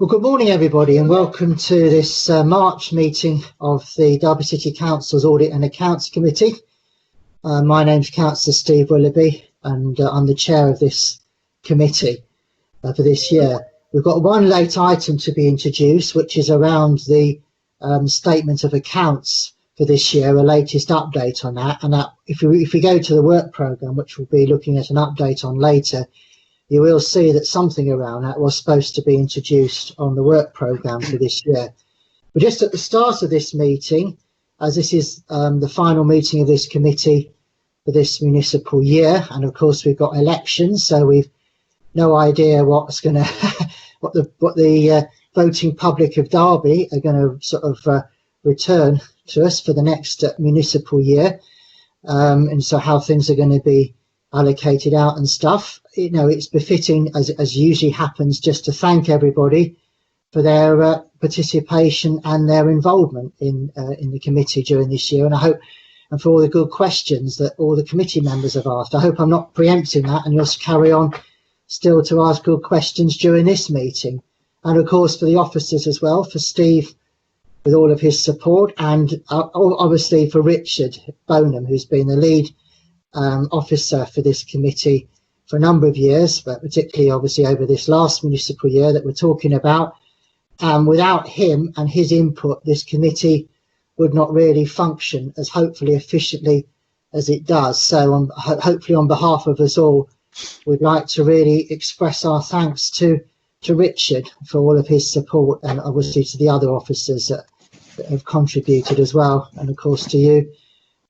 Well, good morning, everybody, and welcome to this March meeting of the Derby City Council's Audit and Accounts Committee. My name's Councillor Steve Willoughby, and I'm the chair of this committee for this year. We've got one late item to be introduced, which is around the statement of accounts for this year, a latest update on that. And that, if we go to the work programme, which we'll be looking at an update on later, you will see that something around that was supposed to be introduced on the work programme for this year. But just at the start of this meeting, as this is the final meeting of this committee for this municipal year, and of course we've got elections, so we've no idea what's going to what the voting public of Derby are going to sort of return to us for the next municipal year, and so how things are going to be allocated out and stuff. You know, it's befitting, as usually happens, just to thank everybody for their participation and their involvement in the committee during this year, and I hope, and for all the good questions that all the committee members have asked. I hope I'm not preempting that, and you'll carry on still to ask good questions during this meeting. And of course for the officers as well, for Steve with all of his support, and obviously for Richard Bonham, who's been the lead officer for this committee for a number of years, but particularly obviously over this last municipal year that we're talking about. Without him and his input, this committee would not really function as hopefully efficiently as it does. So hopefully on behalf of us all, we'd like to really express our thanks to Richard for all of his support, and obviously to the other officers that have contributed as well, and of course to you,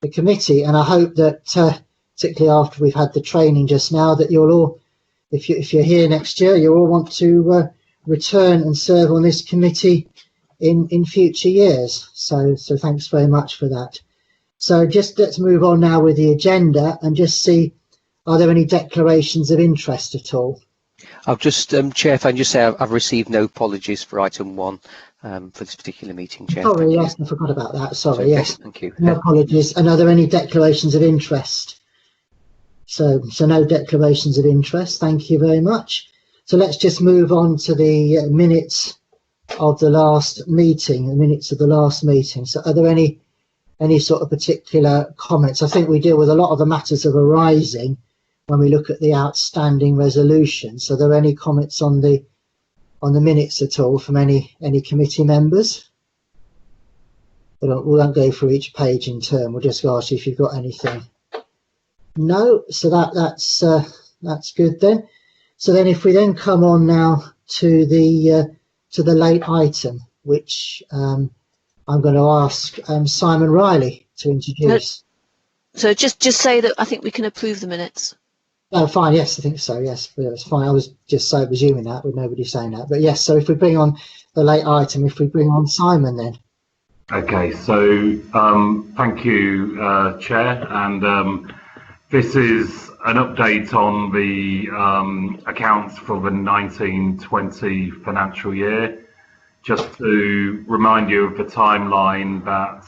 the committee. And I hope that particularly after we've had the training just now, that you'll all, if you're here next year, you all want to return and serve on this committee in future years. So thanks very much for that. So just let's move on now with the agenda and just see, are there any declarations of interest at all? I've just, Chair, if I can just say I've received no apologies for item 1 for this particular meeting, Chair. Sorry, yes, I forgot about that. Sorry, okay, yes. Thank you. No apologies. And are there any declarations of interest? So no declarations of interest. Thank you very much. So let's just move on to the minutes of the last meeting, So are there any sort of particular comments? I think we deal with a lot of the matters of arising when we look at the outstanding resolution. So are there any comments on the minutes at all from any committee members? We won't go through each page in turn. We'll just ask you if you've got anything. No, so that's good then. So then if we then come on now to the late item, which I'm going to ask Simon Riley to introduce. So just say that I think we can approve the minutes. Oh, fine. Yes, I think so. Yes, it's fine. I was just presuming that with nobody saying that. But yes, so if we bring on the late item, if we bring on Simon then. Okay, so thank you, Chair, and this is an update on the accounts for the 1920 financial year. Just to remind you of the timeline that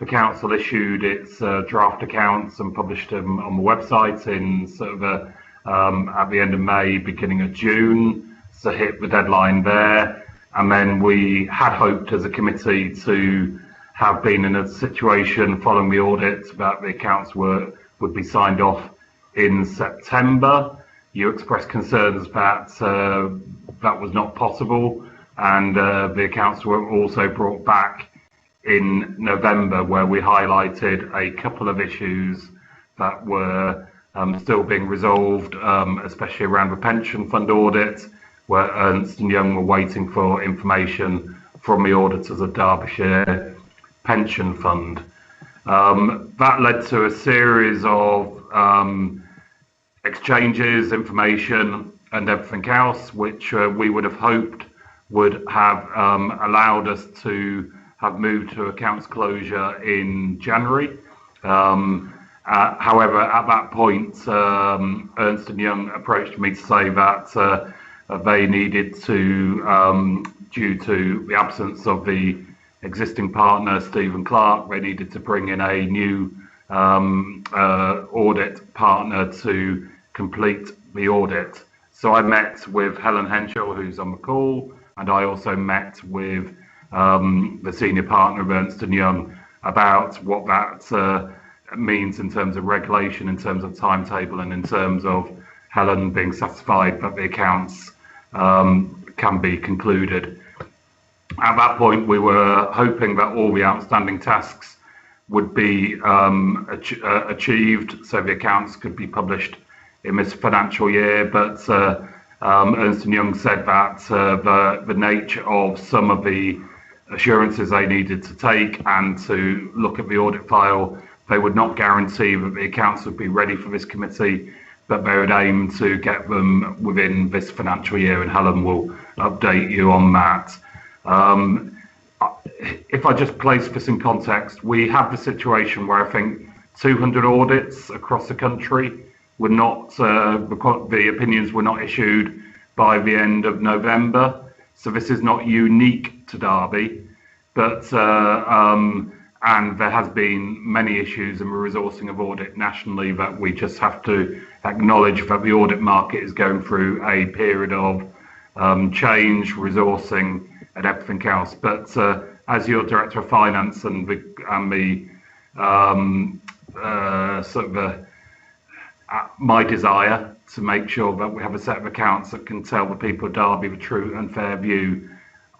the council issued its draft accounts and published them on the website in sort of at the end of May, beginning of June, so hit the deadline there. And then we had hoped as a committee to have been in a situation following the audit that the accounts would be signed off in September. You expressed concerns that that was not possible, and the accounts were also brought back in November, where we highlighted a couple of issues that were still being resolved, especially around the pension fund audit, where Ernst & Young were waiting for information from the auditors of Derbyshire Pension Fund. That led to a series of exchanges, information and everything else, which we would have hoped would have allowed us to have moved to accounts closure in January. However, at that point, Ernst & Young approached me to say that they needed to, due to the absence of the existing partner, Stephen Clark, they needed to bring in a new audit partner to complete the audit. So I met with Helen Henschel, who's on the call, and I also met with the senior partner of Ernst & Young about what that means in terms of regulation, in terms of timetable, and in terms of Helen being satisfied that the accounts can be concluded. At that point, we were hoping that all the outstanding tasks would be achieved, so the accounts could be published in this financial year. But Ernst & Young said that the nature of some of the assurances they needed to take and to look at the audit file, they would not guarantee that the accounts would be ready for this committee, but they would aim to get them within this financial year, and Helen will update you on that. If I just place this in context, we have the situation where I think 200 audits across the country were not, the opinions were not issued by the end of November. So this is not unique to Derby, but and there has been many issues in the resourcing of audit nationally that we just have to acknowledge that the audit market is going through a period of change, resourcing, and everything else. But as your Director of Finance and my desire to make sure that we have a set of accounts that can tell the people of Derby the true and fair view,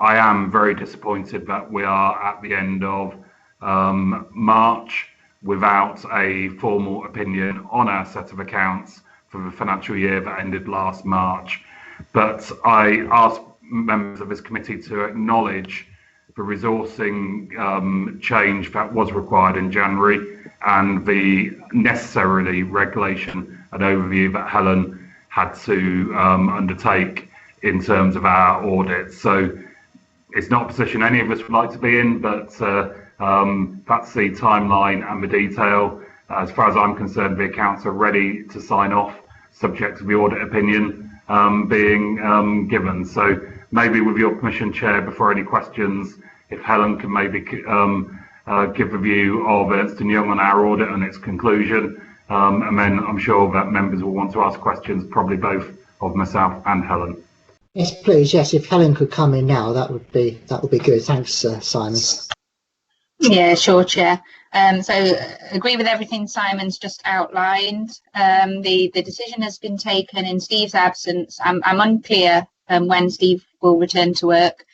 I am very disappointed that we are at the end of March without a formal opinion on our set of accounts for the financial year that ended last March. But I ask members of this committee to acknowledge the resourcing change that was required in January and the necessarily regulation and overview that Helen had to undertake in terms of our audit. So it's not a position any of us would like to be in, but that's the timeline and the detail. As far as I'm concerned, the accounts are ready to sign off, subject to the audit opinion being given. So maybe with your permission, Chair, before any questions, if Helen can maybe give a view of Ernst & Young on our audit and its conclusion, and then I'm sure that members will want to ask questions, probably both of myself and Helen. Yes, please. Yes, if Helen could come in now, that would be good. Thanks, Simon. Yeah, sure, Chair. So agree with everything Simon's just outlined. The decision has been taken in Steve's absence. I'm unclear when Steve will return to work.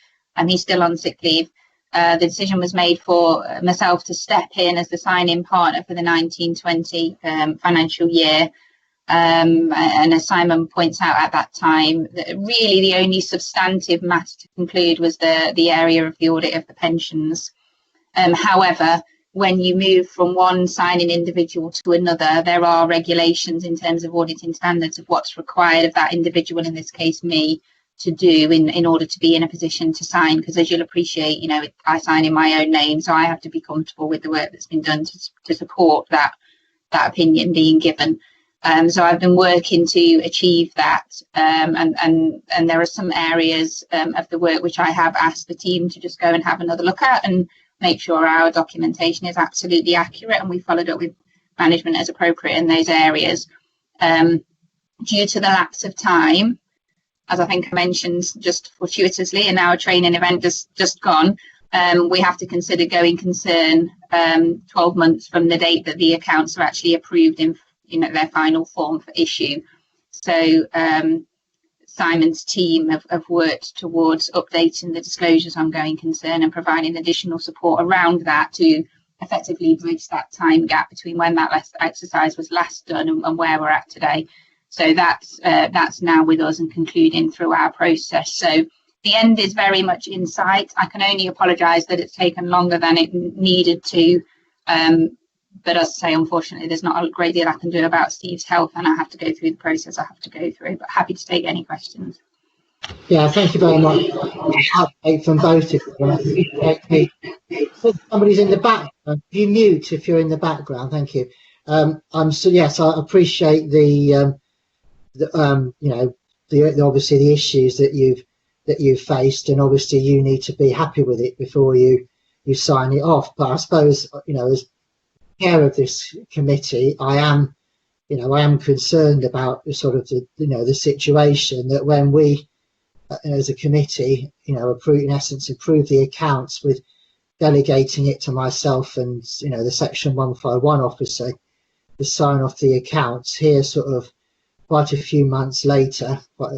He's still on sick leave. The decision was made for myself to step in as the sign-in partner for the 1920 financial year. And as Simon points out at that time, really the only substantive matter to conclude was the area of the audit of the pensions. However, when you move from one signing individual to another, there are regulations in terms of auditing standards of what's required of that individual, in this case me, to do in order to be in a position to sign. Because as you'll appreciate, you know, I sign in my own name, so I have to be comfortable with the work that's been done to support that opinion being given. So I've been working to achieve that, and there are some areas of the work which I have asked the team to just go and have another look at and make sure our documentation is absolutely accurate, and we followed up with management as appropriate in those areas. Due to the lapse of time, as I think I mentioned just fortuitously in our training event just gone, we have to consider going concern 12 months from the date that the accounts are actually approved in their final form for issue. So Simon's team have worked towards updating the disclosures on going concern and providing additional support around that to effectively bridge that time gap between when that exercise was last done and where we're at today. So that's now with us and concluding through our process. So the end is very much in sight. I can only apologise that it's taken longer than it needed to. But as I say, unfortunately, there's not a great deal I can do about Steve's health, and I have to go through the process I have to go through. But happy to take any questions. Yeah, thank you very much. Update from both of you. Somebody's in the background. You mute if you're in the background. Thank you. Yes, I appreciate the obviously the issues that you've faced, and obviously you need to be happy with it before you sign it off. But I suppose, as chair of this committee, I am concerned about the sort of the situation that when we as a committee, in essence, approve the accounts with delegating it to myself and, the Section 151 officer to sign off the accounts. Here, sort of quite a few months later, but,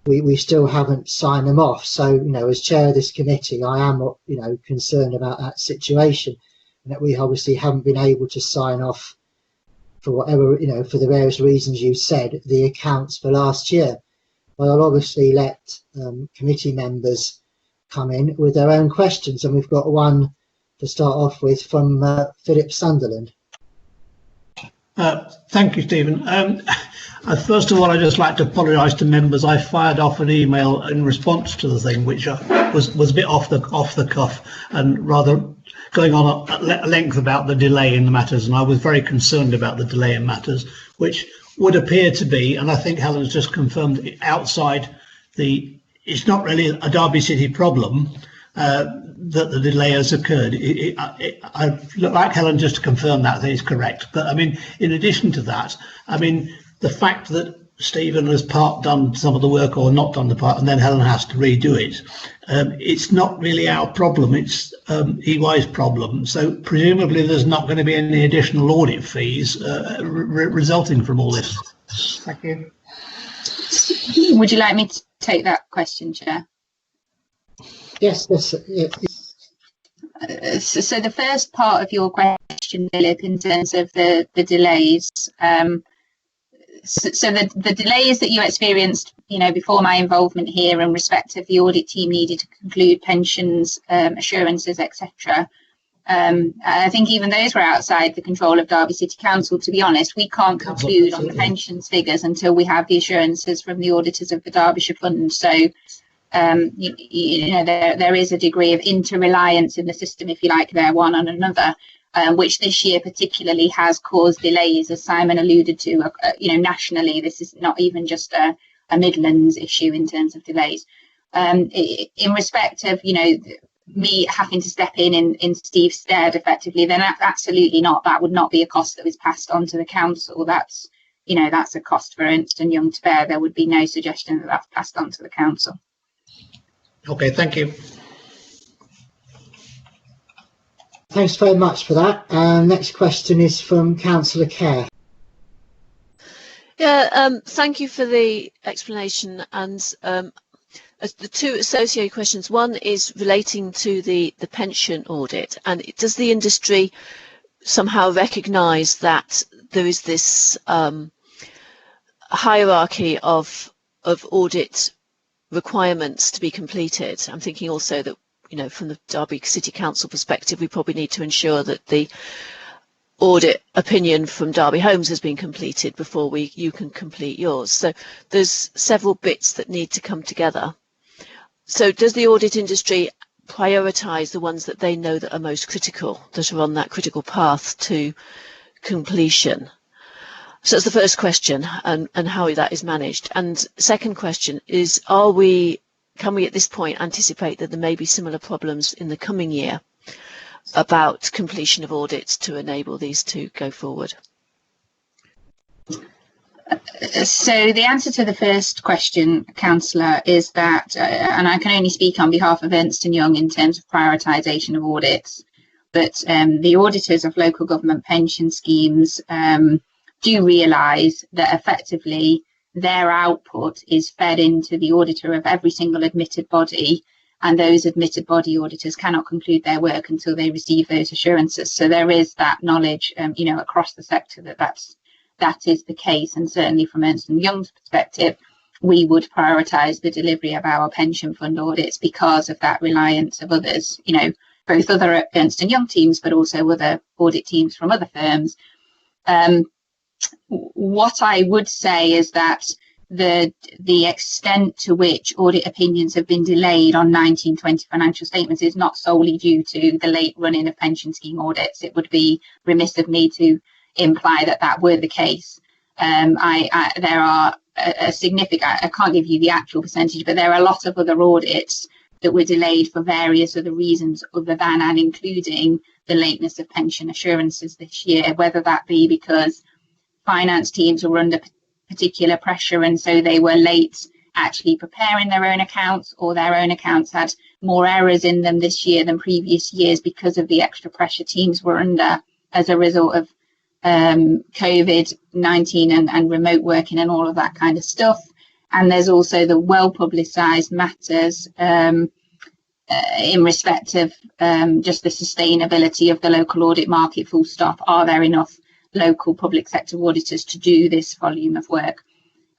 we still haven't signed them off. So, as chair of this committee, I am, concerned about that situation, and that we obviously haven't been able to sign off for whatever, for the various reasons you said, the accounts for last year. But I'll obviously let committee members come in with their own questions, and we've got one to start off with from Philip Sunderland. Thank you, Stephen. First of all, I'd just like to apologise to members. I fired off an email in response to the thing, which was a bit off the cuff and rather going on at length about the delay in the matters, and I was very concerned about the delay in matters, which would appear to be, and I think Helen's just confirmed, outside it's not really a Derby City problem that the delay has occurred. I'd like Helen just to confirm that is correct. But I mean, in addition to that, I mean, the fact that Stephen has done some of the work or not done the part, and then Helen has to redo it, it's not really our problem, it's EY's problem. So presumably there's not going to be any additional audit fees resulting from all this. Thank you. Would you like me to take that question, Chair? Yes. So the first part of your question, Philip, in terms of the delays, so the delays that you experienced, before my involvement here in respect of the audit team needed to conclude pensions, assurances, etc. I think even those were outside the control of Derby City Council. To be honest, we can't conclude on the pensions figures until we have the assurances from the auditors of the Derbyshire Fund. So, there is a degree of interreliance in the system, if you like, there one on another. Which this year particularly has caused delays, as Simon alluded to. Nationally, this is not even just a Midlands issue in terms of delays. In respect of, me having to step in Steve's stead effectively, then absolutely not. That would not be a cost that was passed on to the council. That's a cost for Ernst & Young to bear. There would be no suggestion that that's passed on to the council. Okay, thank you. Thanks very much for that. Next question is from Councillor Kerr. Yeah, thank you for the explanation. And the two associated questions. One is relating to the pension audit, and does the industry somehow recognise that there is this hierarchy of audit requirements to be completed? I'm thinking also that, from the Derby City Council perspective, we probably need to ensure that the audit opinion from Derby Homes has been completed before you can complete yours. So there's several bits that need to come together. So does the audit industry prioritise the ones that they know that are most critical, that are on that critical path to completion? So that's the first question, and how that is managed. And second question is, can we at this point anticipate that there may be similar problems in the coming year about completion of audits to enable these to go forward? So the answer to the first question, Councillor, is that, and I can only speak on behalf of Ernst & Young in terms of prioritisation of audits, but the auditors of local government pension schemes do realise that effectively their output is fed into the auditor of every single admitted body, and those admitted body auditors cannot conclude their work until they receive those assurances. So there is that knowledge, across the sector that is the case, and certainly from Ernst & Young's perspective, we would prioritise the delivery of our pension fund audits because of that reliance of others, both other Ernst & Young teams, but also other audit teams from other firms. What I would say is that the extent to which audit opinions have been delayed on 1920 financial statements is not solely due to the late running of pension scheme audits. It would be remiss of me to imply that were the case. There are a significant, I can't give you the actual percentage, but there are a lot of other audits that were delayed for various other reasons other than and including the lateness of pension assurances this year, whether that be because finance teams were under particular pressure and so they were late actually preparing their own accounts, or their own accounts had more errors in them this year than previous years because of the extra pressure teams were under as a result of COVID-19 and remote working and all of that kind of stuff. And there's also the well-publicised matters in respect of just the sustainability of the local audit market, full stop. Are there enough local public sector auditors to do this volume of work?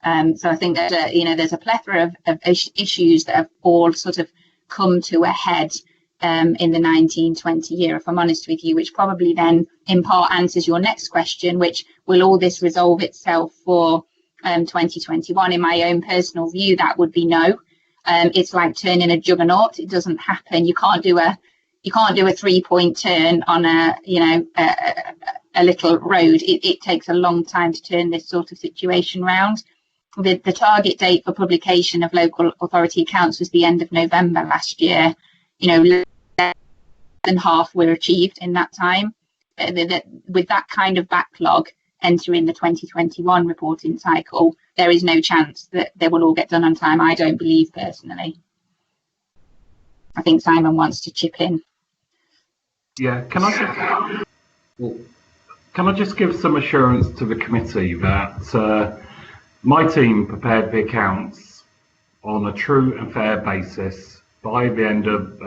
So I think that there's a plethora of issues that have all sort of come to a head in the 19-20 year, if I'm honest with you, which probably then in part answers your next question, which will all this resolve itself for 2021? In my own personal view, that would be no. It's like turning a juggernaut. It doesn't happen. You can't do a 3-point turn on a little road. It takes a long time to turn this sort of situation round. The target date for publication of local authority accounts was the end of November last year. Less than half were achieved in that time. With that kind of backlog entering the 2021 reporting cycle, there is no chance that they will all get done on time, I don't believe, personally. I think Simon wants to chip in. Yeah, can I just give some assurance to the committee that my team prepared the accounts on a true and fair basis by the end of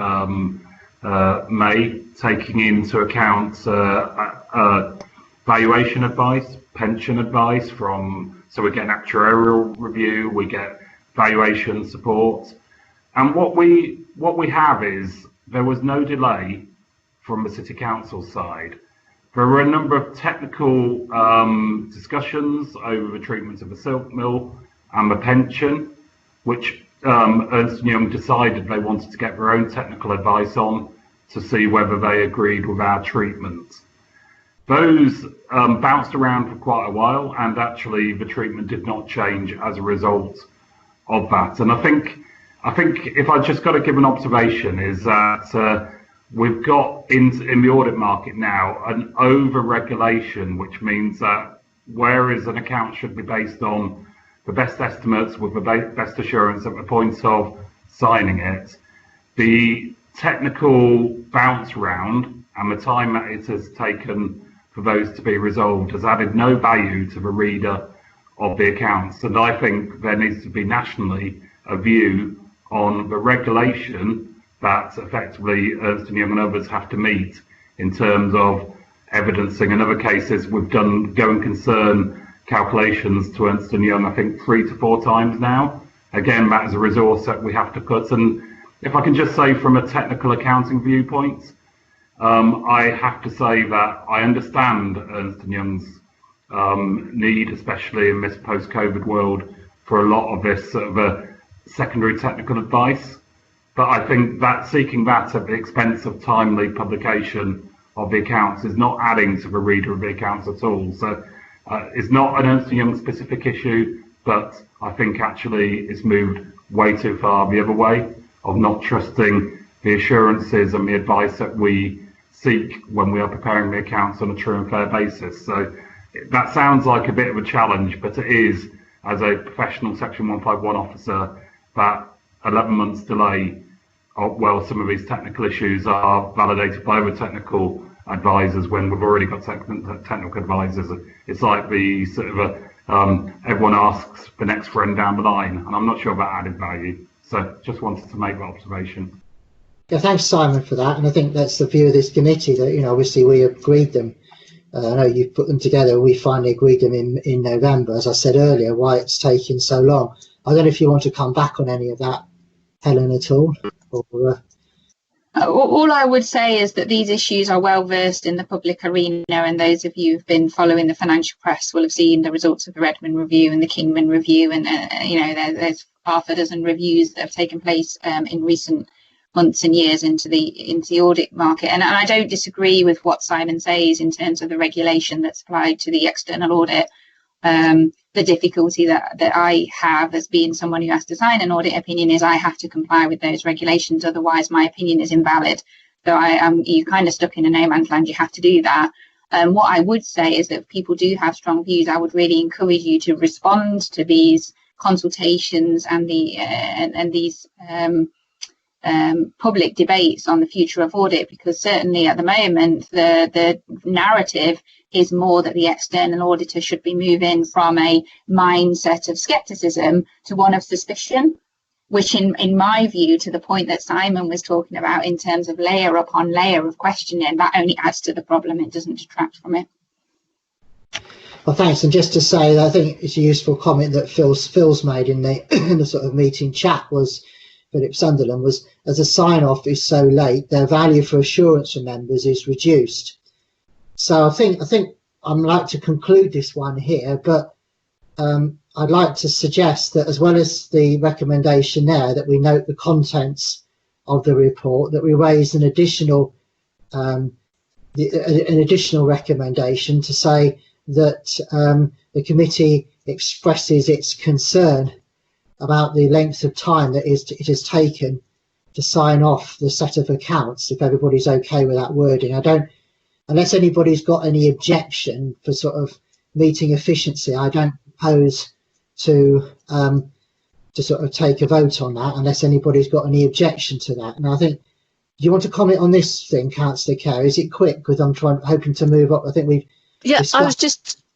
May, taking into account valuation advice, pension advice so we get an actuarial review, we get valuation support. And what we have is there was no delay from the City Council side. There were a number of technical discussions over the treatment of the silk mill and the pension, which Ernst & Young decided they wanted to get their own technical advice on to see whether they agreed with our treatment. Those bounced around for quite a while, and actually the treatment did not change as a result of that. And I think if I just got to give an observation is that we've got in the audit market now an over-regulation, which means that whereas an account should be based on the best estimates with the best assurance at the point of signing it, the technical bounce round and the time that it has taken for those to be resolved has added no value to the reader of the accounts. And I think there needs to be nationally a view on the regulation that effectively Ernst & Young and others have to meet in terms of evidencing. In other cases, we've done going concern calculations to Ernst & Young, I think 3 to 4 times now. Again, that is a resource that we have to put. And if I can just say from a technical accounting viewpoint, I have to say that I understand Ernst & Young's need, especially in this post-COVID world, for a lot of this sort of a secondary technical advice. But I think that seeking that at the expense of timely publication of the accounts is not adding to the reader of the accounts at all. So it's not an Ernst & Young specific issue, but I think actually it's moved way too far the other way of not trusting the assurances and the advice that we seek when we are preparing the accounts on a true and fair basis. So that sounds like a bit of a challenge, but it is, as a professional Section 151 officer, that 11 months delay, well, some of these technical issues are validated by other technical advisors when we've already got technical advisors. It's like the sort of everyone asks the next friend down the line, and I'm not sure about added value. So just wanted to make that observation. Yeah, thanks, Simon, for that. And I think that's the view of this committee that, obviously we agreed them. I know you put them together. We finally agreed them in November, as I said earlier, why it's taking so long. I don't know if you want to come back on any of that, Helen, at all. All I would say is that these issues are well versed in the public arena, and those of you who've been following the financial press will have seen the results of the Redmond Review and the Kingman Review, and there's half a dozen reviews that have taken place in recent months and years into the audit market. And I don't disagree with what Simon says in terms of the regulation that's applied to the external audit. The difficulty that I have as being someone who has to sign an audit opinion is I have to comply with those regulations, otherwise my opinion is invalid. So you're kind of stuck in a no man's land. You have to do that. What I would say is that if people do have strong views, I would really encourage you to respond to these consultations and these public debates on the future of audit, because certainly at the moment the narrative is more that the external auditor should be moving from a mindset of scepticism to one of suspicion, which in my view, to the point that Simon was talking about in terms of layer upon layer of questioning, that only adds to the problem, it doesn't detract from it. Well, thanks. And just to say, I think it's a useful comment that Phil's made in the sort of meeting chat, was Philip Sunderland, was, as a sign-off is so late, their value for assurance from members is reduced. So I think I'd like to conclude this one here, but I'd like to suggest that, as well as the recommendation there, that we note the contents of the report, that we raise an additional recommendation to say that the committee expresses its concern about the length of time that it has taken to sign off the set of accounts, if everybody's okay with that wording. Unless anybody's got any objection for sort of meeting efficiency, I don't propose to sort of take a vote on that, unless anybody's got any objection to that. And I think, do you want to comment on this thing, Councillor Kerr? Is it quick? Because I'm hoping to move up. I think we've discussed.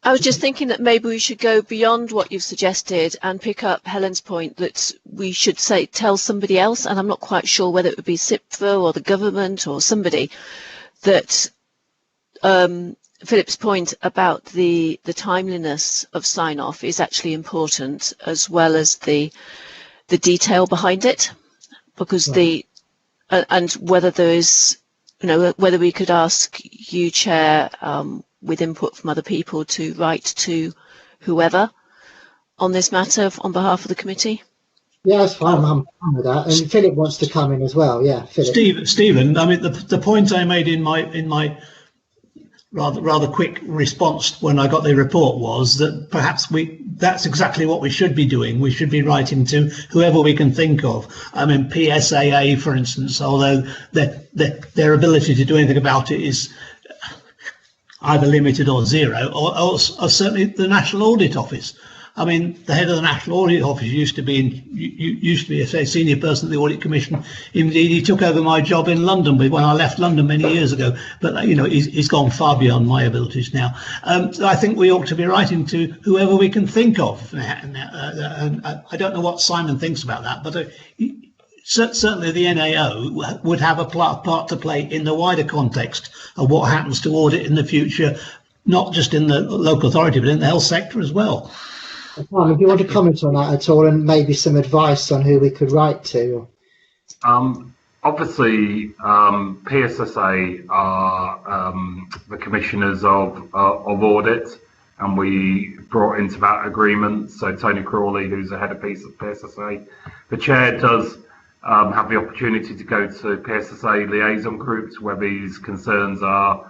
I was just thinking that maybe we should go beyond what you've suggested and pick up Helen's point that we should tell somebody else, and I'm not quite sure whether it would be SIPFA or the government or somebody, that Philip's point about the timeliness of sign-off is actually important, as well as the detail behind it, because right. And whether there is, whether we could ask you, Chair, with input from other people, to write to whoever on this matter on behalf of the committee. Yeah, that's fine. I'm fine with that. And Philip wants to come in as well. Yeah, Philip. Stephen, I mean, the point I made in my rather quick response when I got the report was that perhaps that's exactly what we should be doing. We should be writing to whoever we can think of. I mean, PSAA, for instance, although their ability to do anything about it is either limited or zero, or certainly the National Audit Office. I mean, the head of the National Audit Office used to be a senior person at the Audit Commission. Indeed, he took over my job in London when I left London many years ago. But he's gone far beyond my abilities now. So I think we ought to be writing to whoever we can think of. And I don't know what Simon thinks about that, but certainly the NAO would have a part to play in the wider context of what happens to audit in the future, not just in the local authority, but in the health sector as well. Simon, do you want to comment on that at all, and maybe some advice on who we could write to? Obviously, PSSA are the commissioners of audit, and we brought into that agreement. So Tony Crawley, who's the head of PSSA, the chair does have the opportunity to go to PSSA liaison groups where these concerns are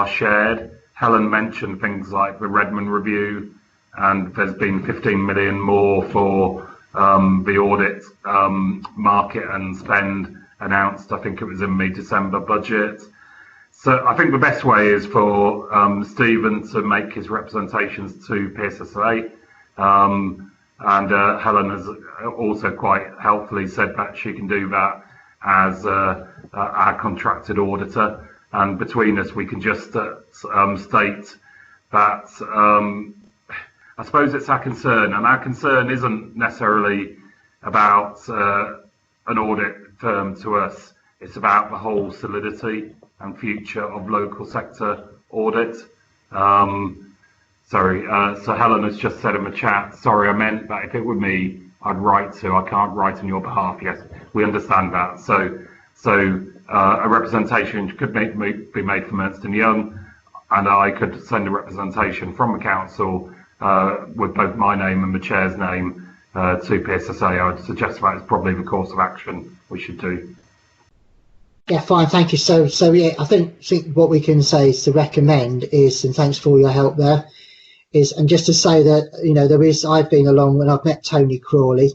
shared. Helen mentioned things like the Redmond Review, and there's been 15 million more for the audit market and spend announced. I think it was in the December budget. So I think the best way is for Stephen to make his representations to PSSA. And Helen has also quite helpfully said that she can do that as our contracted auditor. And between us, we can just state that I suppose it's our concern, and our concern isn't necessarily about an audit firm to us. It's about the whole solidity and future of local sector audit. So Helen has just said in the chat, sorry, I meant that if it were me, I'd write to. I can't write on your behalf. Yes, we understand that. So a representation could be made from Ernst & Young, and I could send a representation from the council with both my name and the chair's name to PSSA. I would suggest that is probably the course of action we should do. Yeah, fine, thank you. So yeah, I think what we can say is to recommend is, and thanks for all your help there, is, and just to say that I've been along when I've met Tony Crawley,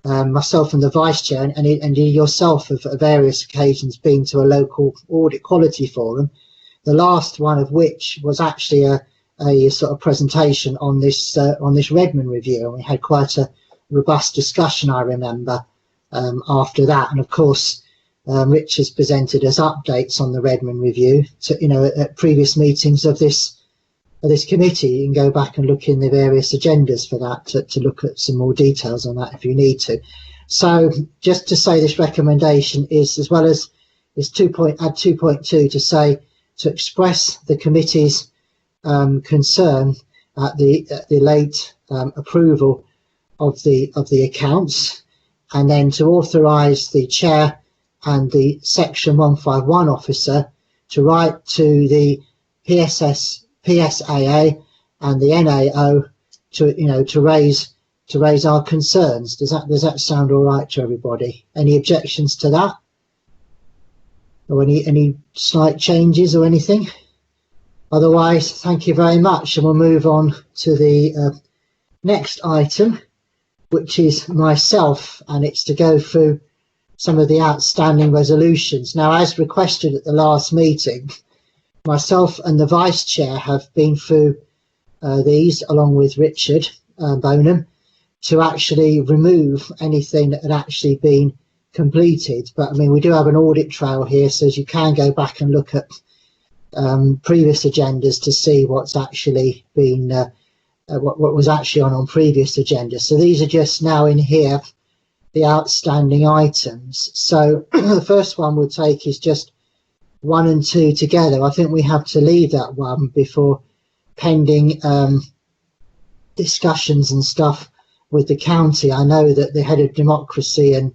myself and the vice chair, and you yourself have at various occasions been to a local audit quality forum. The last one of which was actually a sort of presentation on this Redmond review, and we had quite a robust discussion, I remember, after that. And of course, Richard's presented us updates on the Redmond review to, at previous meetings of this committee. You can go back and look in the various agendas for that to look at some more details on that if you need to. So just to say, this recommendation is, as well as is 2.2 to say, to express the committee's concern at the late approval of the accounts, and then to authorise the chair and the Section 151 officer to write to the PSAA and the NAO to raise our concerns. Does that sound all right to everybody? Any objections to that, or any slight changes or anything? Otherwise, thank you very much, and we'll move on to the next item, which is myself, and it's to go through some of the outstanding resolutions. Now, as requested at the last meeting, myself and the Vice Chair have been through these, along with Richard Bonham, to actually remove anything that had actually been completed. But I mean, we do have an audit trail here, so you can go back and look at previous agendas to see what's actually been what was actually on previous agendas. So these are just now in here, the outstanding items. So the first one we'll take is just 1 and 2 together. I think we have to leave that one before pending discussions and stuff with the county. I know that the head of democracy and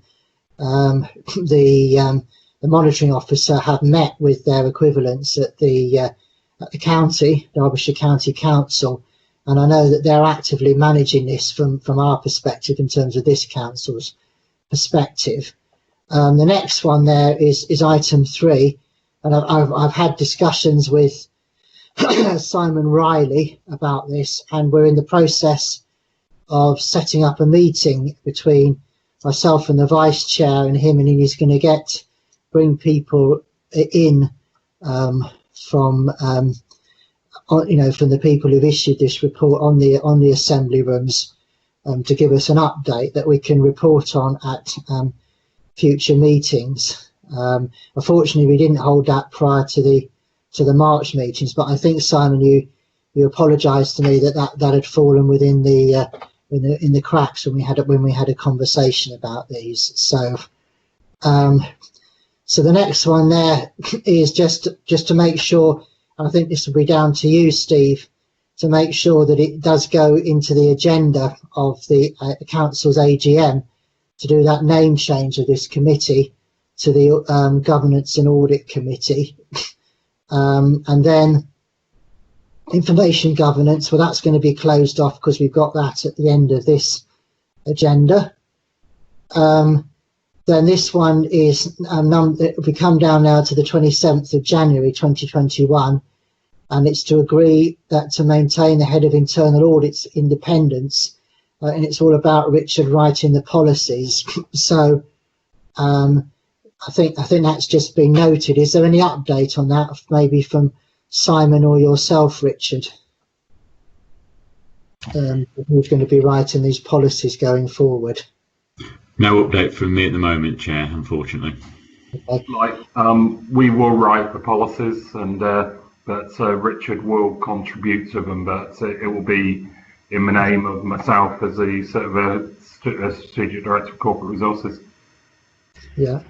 the monitoring officer have met with their equivalents at the county, Derbyshire County Council, and I know that they're actively managing this from our perspective in terms of this council's perspective. The next one there is item 3, and I've had discussions with Simon Riley about this, and we're in the process of setting up a meeting between myself and the Vice Chair and him, and he's going to bring people in from the people who've issued this report on the assembly rooms to give us an update that we can report on at future meetings. Unfortunately, we didn't hold that prior to the March meetings, but I think, Simon, you apologised to me that had fallen within in the cracks when we had a conversation about these. So so the next one there is just to make sure, and I think this will be down to you, Steve, to make sure that it does go into the agenda of the council's AGM to do that name change of this committee to the Governance and Audit Committee. And then information governance, well, that's going to be closed off because we've got that at the end of this agenda. Then this one is we come down now to the 27th of January 2021, and it's to agree that to maintain the head of internal audit's independence, and it's all about Richard writing the policies. So I think that's just been noted. Is there any update on that, maybe from Simon or yourself, Richard? Who's going to be writing these policies going forward? No update from me at the moment, Chair, unfortunately. Okay. We will write the policies, and but Richard will contribute to them, but it will be in the name of myself as the sort of a strategic director of corporate resources. Yeah.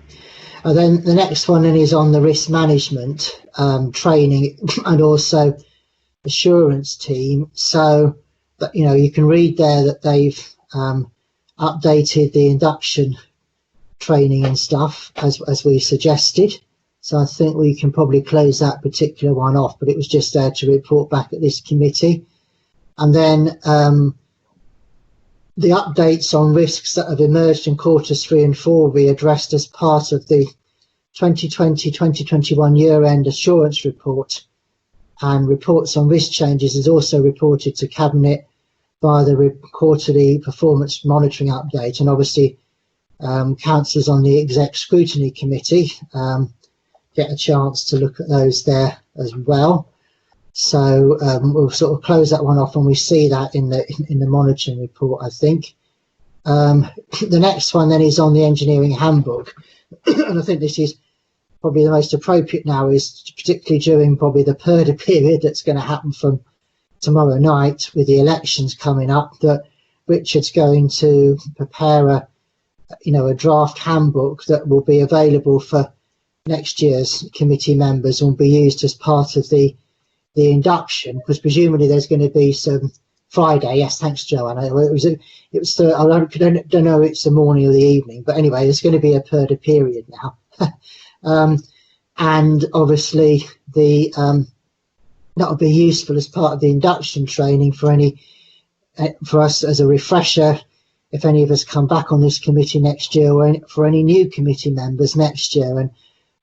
And then the next one then is on the risk management training and also assurance team. So, but you can read there that they've updated the induction training and stuff as we suggested. So I think we can probably close that particular one off, but it was just there to report back at this committee. And then the updates on risks that have emerged in quarters 3 and 4 will be addressed as part of the 2020-2021 year-end assurance report, and reports on risk changes is also reported to Cabinet via the quarterly performance monitoring update, and obviously councillors on the exec scrutiny committee get a chance to look at those there as well. So we'll sort of close that one off, and we see that in the monitoring report, I think. The next one then is on the Engineering Handbook, and I think this is probably the most appropriate now, is particularly during probably the purdah period that's going to happen from tomorrow night with the elections coming up, that Richard's going to prepare a draft handbook that will be available for next year's committee members and will be used as part of the induction, because presumably there's going to be some Friday. Yes, thanks, Joanna. It was I don't know if it's the morning or the evening, but anyway, there's going to be a purdah period now. And obviously that will be useful as part of the induction training for us as a refresher, if any of us come back on this committee next year, or for any new committee members next year.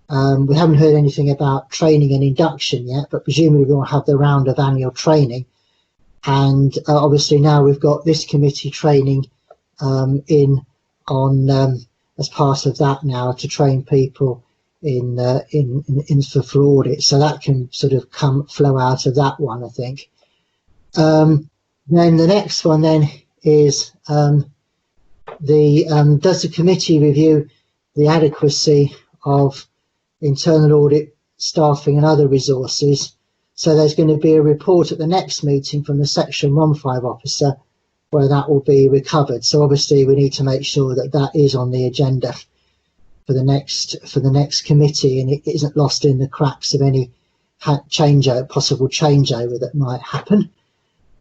And we haven't heard anything about training and induction yet, but presumably we'll have the round of annual training. And obviously now we've got this committee training as part of that now, to train people for audit. So that can sort of flow out of that one, I think. Then the next one then is does the committee review the adequacy of internal audit staffing and other resources? So there's going to be a report at the next meeting from the Section 15 officer where that will be recovered. So obviously we need to make sure that that is on the agenda for the next committee, and it isn't lost in the cracks of any possible changeover that might happen.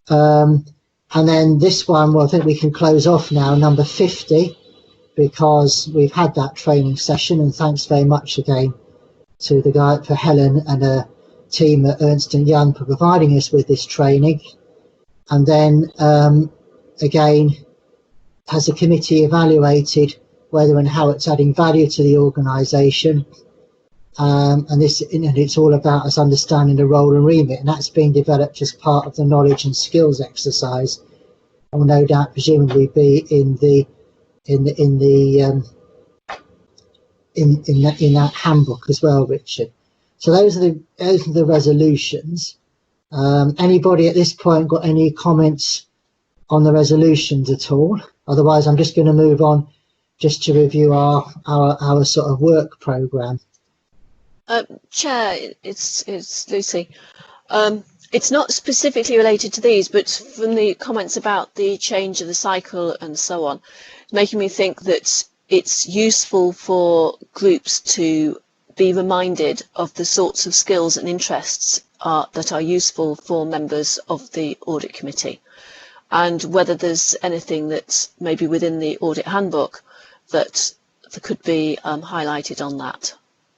And then this one, well, I think we can close off now, number 50, because we've had that training session, and thanks very much again to for Helen and her team at Ernst & Young for providing us with this training. And then again, has the committee evaluated whether and how it's adding value to the organisation? And it's all about us understanding the role and remit, and that's being developed as part of the knowledge and skills exercise, and will no doubt presumably be in that handbook as well, Richard. So those are the resolutions. Anybody at this point got any comments on the resolutions at all? Otherwise, I'm just going to move on just to review our sort of work programme. Chair, it's Lucy. It's not specifically related to these, but from the comments about the change of the cycle and so on, making me think that it's useful for groups to be reminded of the sorts of skills and interests that are useful for members of the audit committee, and whether there's anything that's maybe within the audit handbook that could be highlighted on that,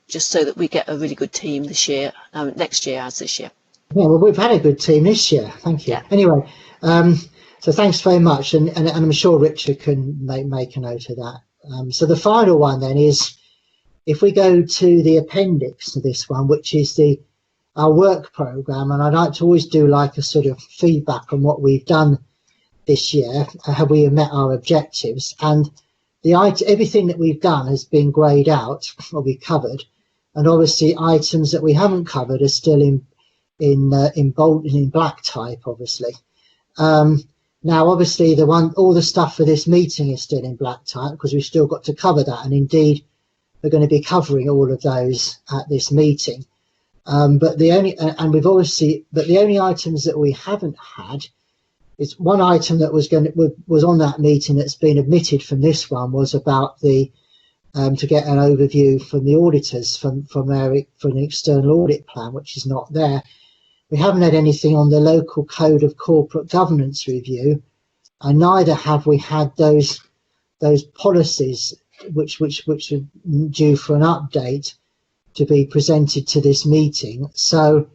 just so that we get a really good team this year, next year as this year. Yeah, well, we've had a good team this year. Thank you. Yeah. Anyway, so thanks very much, and I'm sure Richard can make a note of that. So the final one then is, if we go to the appendix to this one, which is our work programme, and I'd like to always do like a sort of feedback on what we've done this year. Have we met our objectives? And everything that we've done has been greyed out, or we covered, and obviously items that we haven't covered are still in bold and in black type, obviously. Now, obviously, all the stuff for this meeting is still in black type because we've still got to cover that, and indeed, we're going to be covering all of those at this meeting. But the only items that we haven't had is one item that was on that meeting that's been omitted from this one, was about to get an overview from the auditors from an external audit plan, which is not there. We haven't had anything on the local code of corporate governance review, and neither have we had those policies which are due for an update to be presented to this meeting. So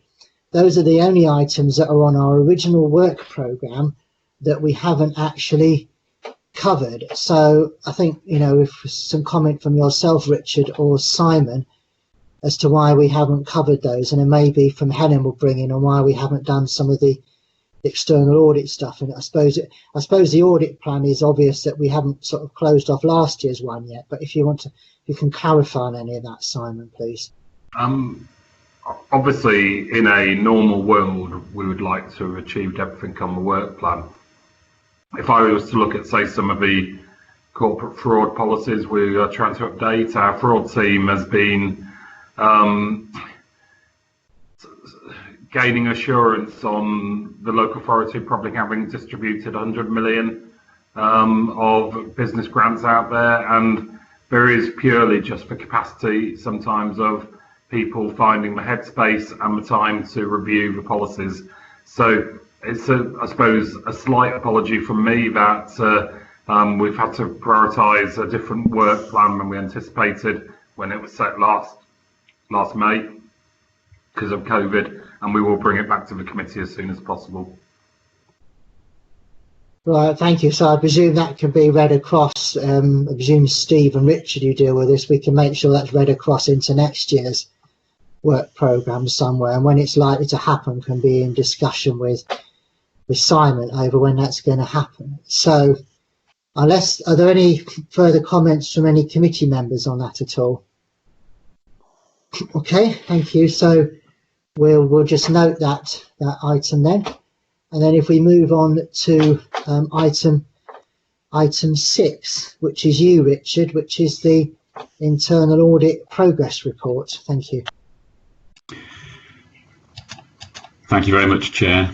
those are the only items that are on our original work programme that we haven't actually covered. So I think, if some comment from yourself, Richard, or Simon, as to why we haven't covered those, and then maybe from Helen will bring in on why we haven't done some of the external audit stuff. And I suppose the audit plan is obvious that we haven't sort of closed off last year's one yet, but if you can clarify on any of that, Simon, please. Obviously, in a normal world, we would like to have achieved everything on the work plan. If I was to look at, say, some of the corporate fraud policies we are trying to update. Our fraud team has been gaining assurance on the local authority probably having distributed 100 million of business grants out there, and there is purely just for capacity sometimes of people finding the headspace and the time to review the policies. So it's I suppose a slight apology from me that we've had to prioritise a different work plan than we anticipated when it was set last May because of COVID, and we will bring it back to the committee as soon as possible. Right, thank you. So I presume that can be read across, I presume Steve and Richard, you deal with this, we can make sure that's read across into next year's work programme somewhere, and when it's likely to happen can be in discussion with Simon over when that's going to happen. So are there any further comments from any committee members on that at all? Okay, thank you. So we'll just note that item then, and then if we move on to item 6, which is you, Richard, which is the internal audit progress report. Thank you. Thank you very much, Chair.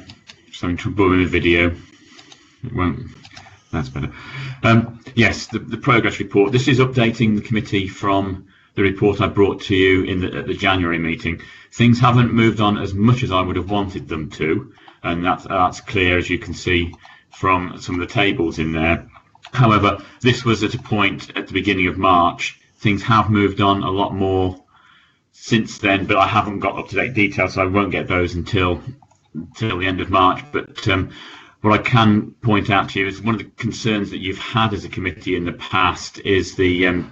Just having trouble with the video. It won't. That's better. Yes, the progress report. This is updating the committee from the report I brought to you at the January meeting. Things haven't moved on as much as I would have wanted them to, and that's clear, as you can see from some of the tables in there. However, this was at a point at the beginning of March. Things have moved on a lot more since then, but I haven't got up-to-date details, so I won't get those until the end of March. But what I can point out to you is one of the concerns that you've had as a committee in the past is the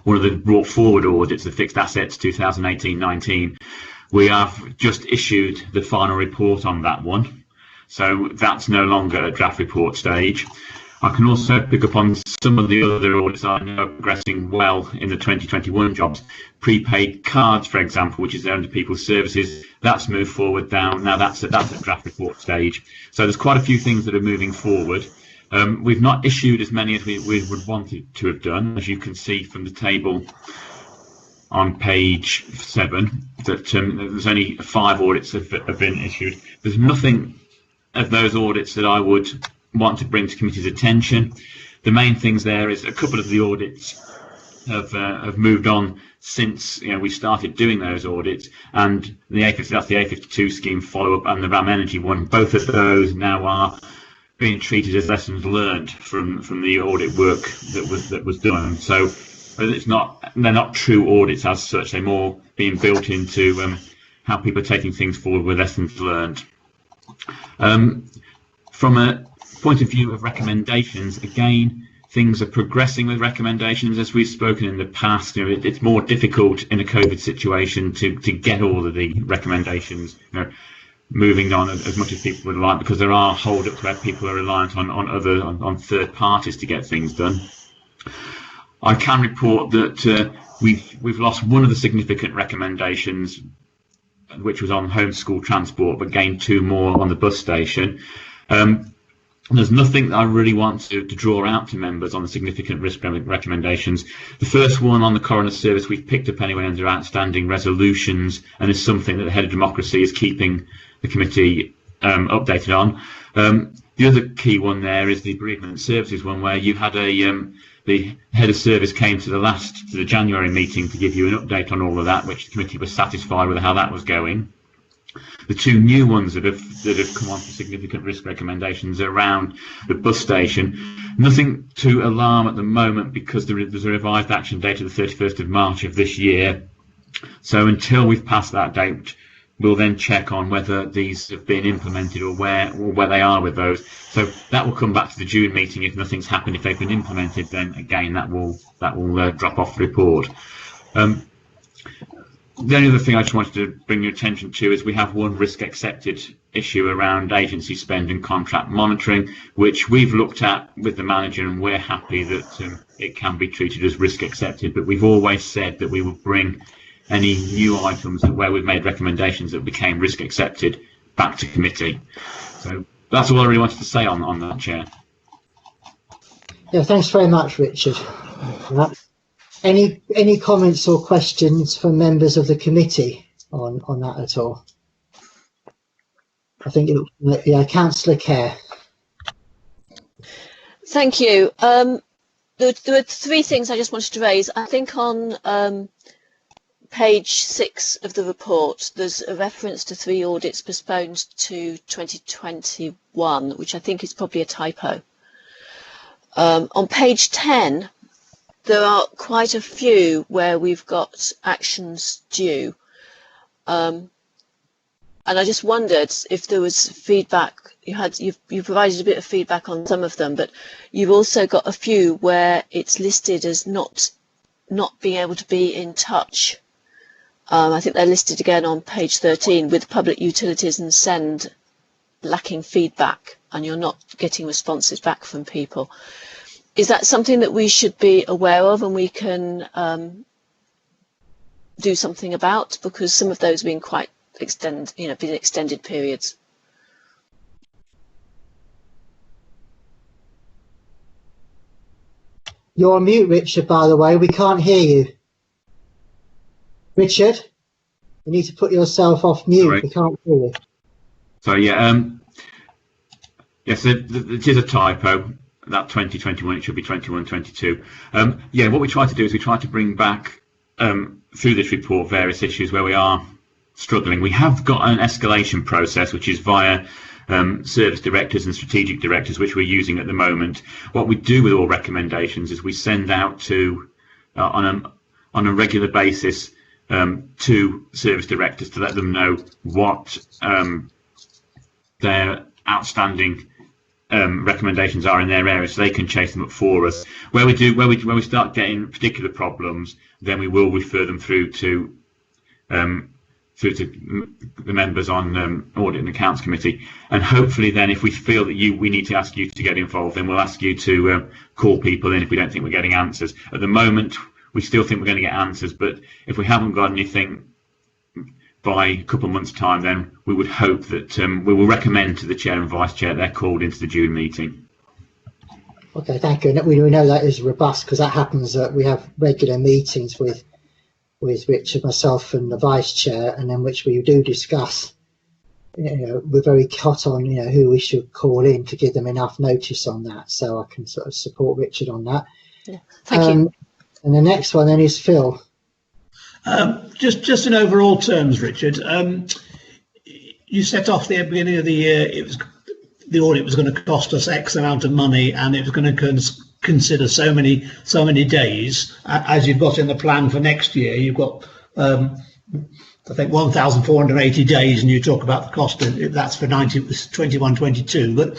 one of the brought forward audits, the fixed assets 2018-19. We have just issued the final report on that one, so that's no longer a draft report stage. I can also pick up on some of the other audits I know are progressing well in the 2021 jobs. Prepaid cards, for example, which is under people's services, that's moved forward down. Now that's a draft report stage. So there's quite a few things that are moving forward. We've not issued as many as we would want to have done, as you can see from the table on page 7, that there's only 5 audits have been issued. There's nothing of those audits that I would want to bring to committee's attention. The main things there is a couple of the audits have moved on since we started doing those audits, and the that's the A52 scheme follow-up and the RAM Energy one. Both of those now are being treated as lessons learned from the audit work that was done. So they're not true audits as such. They're more being built into how people are taking things forward with lessons learned. From a point of view of recommendations, again, things are progressing with recommendations. As we've spoken in the past, it's more difficult in a COVID situation to get all of the recommendations moving on as much as people would like, because there are hold-ups where people are reliant on third parties to get things done. I can report that we've lost one of the significant recommendations, which was on homeschool transport, but gained 2 more on the bus station. There's nothing that I really want to draw out to members on the significant risk recommendations. The first one on the coroner service we've picked up anyway under outstanding resolutions, and is something that the head of democracy is keeping the committee updated on. The other key one there is the bereavement services one, where you had the head of service came to the January meeting to give you an update on all of that, which the committee was satisfied with how that was going. The 2 new ones that have come on for significant risk recommendations around the bus station. Nothing to alarm at the moment, because there's a revised action date of the 31st of March of this year. So until we've passed that date, we'll then check on whether these have been implemented or where they are with those. So that will come back to the June meeting if nothing's happened. If they've been implemented, then again that will drop off the report. The only other thing I just wanted to bring your attention to is we have one risk accepted issue around agency spend and contract monitoring, which we've looked at with the manager, and we're happy that it can be treated as risk accepted. But we've always said that we will bring any new items where we've made recommendations that became risk accepted back to committee. So that's all I really wanted to say on that, Chair. Yeah, thanks very much, Richard. Any comments or questions from members of the committee on that at all? I think Councillor Kerr. Thank you. There were three things I just wanted to raise. I think on page 6 of the report, there's a reference to 3 audits postponed to 2021, which I think is probably a typo. On page 10, there are quite a few where we've got actions due. And I just wondered if there was feedback. You provided a bit of feedback on some of them, but you've also got a few where it's listed as not being able to be in touch. I think they're listed again on page 13 with public utilities and send lacking feedback, and you're not getting responses back from people. Is that something that we should be aware of and we can do something about? Because some of those have been quite been extended periods. You're on mute, Richard, by the way. We can't hear you. Richard, you need to put yourself off mute. Sorry. We can't hear you. So yeah, yes, it is a typo. That 2021, it should be 21-22. Yeah, what we try to do is we try to bring back through this report various issues where we are struggling. We have got an escalation process which is via service directors and strategic directors, which we're using at the moment. What we do with all recommendations is we send out to on a regular basis to service directors to let them know what their outstanding recommendations are in their area, so they can chase them up for us. Where we start getting particular problems, then we will refer them through to the members on Audit and Accounts Committee, and hopefully then if we feel that we need to ask you to get involved, then we'll ask you to call people in if we don't think we're getting answers. At the moment we still think we're going to get answers, but if we haven't got anything by a couple of months' time, then we would hope that we will recommend to the Chair and Vice Chair they're called into the June meeting. Okay, thank you. We know that is robust because that happens. We have regular meetings with Richard, myself and the Vice Chair, and then which we do discuss. We're very hot on who we should call in to give them enough notice on that. So I can sort of support Richard on that. Yeah, thank you. And the next one then is Phil. Just in overall terms, Richard, you set off the beginning of the year, the audit was going to cost us X amount of money, and it was going to consider so many days. As you've got in the plan for next year, you've got I think 1,480 days, and you talk about the cost of that's for 21-22. But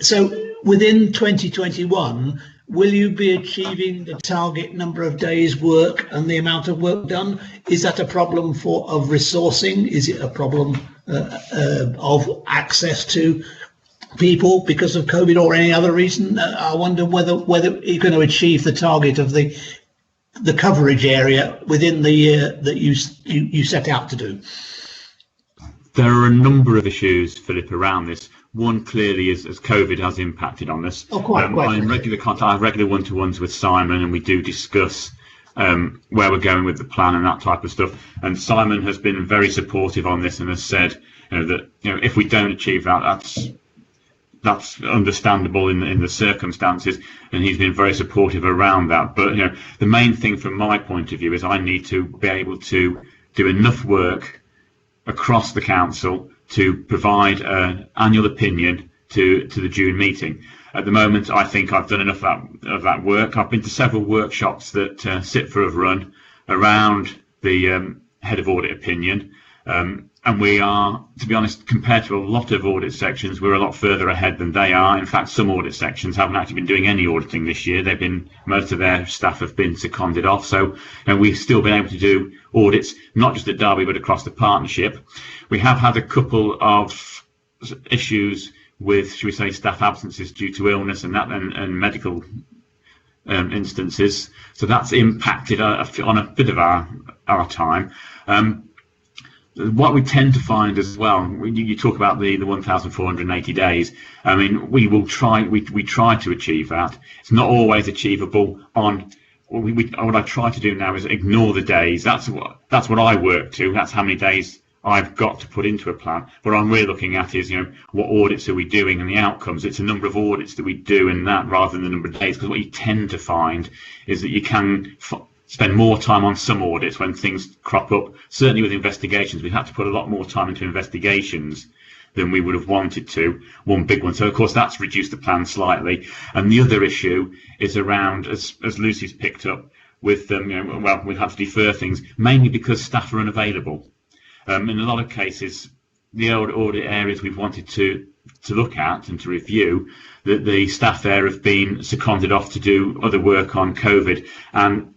so within 2021. Will you be achieving the target number of days work and the amount of work done? Is that a problem of resourcing? Is it a problem of access to people because of COVID or any other reason? I wonder whether you're going to achieve the target of the coverage area within the year that you set out to do. There are a number of issues, Philip, around this. One clearly is as COVID has impacted on us. Oh, quite. I'm in regular contact. I have regular one-to-ones with Simon, and we do discuss where we're going with the plan and that type of stuff. And Simon has been very supportive on this and has said, that if we don't achieve that, that's understandable in the circumstances, and he's been very supportive around that. But the main thing from my point of view is I need to be able to do enough work across the council to provide an annual opinion to the June meeting. At the moment, I think I've done enough of that work. I've been to several workshops that SITFA have run around the head of audit opinion, and we are, to be honest, compared to a lot of audit sections, we're a lot further ahead than they are. In fact, some audit sections haven't actually been doing any auditing this year. Most of their staff have been seconded off. So we've still been able to do audits, not just at Derby, but across the partnership. We have had a couple of issues with, should we say, staff absences due to illness and medical instances. So that's impacted on a bit of our time. what we tend to find as well, when you talk about the 1,480 days, I mean, we try to achieve that. It's not always achievable on. What I try to do now is ignore the days. That's what I work to. That's how many days I've got to put into a plan. What I'm really looking at is, what audits are we doing and the outcomes. It's a number of audits that we do in that rather than the number of days, because what you tend to find is that you can spend more time on some audits when things crop up. Certainly with investigations, we've had to put a lot more time into investigations than we would have wanted to, one big one. So of course that's reduced the plan slightly. And the other issue is around, as Lucy's picked up, with we've had to defer things, mainly because staff are unavailable. In a lot of cases, the audit areas we've wanted to look at and to review, that the staff there have been seconded off to do other work on COVID, and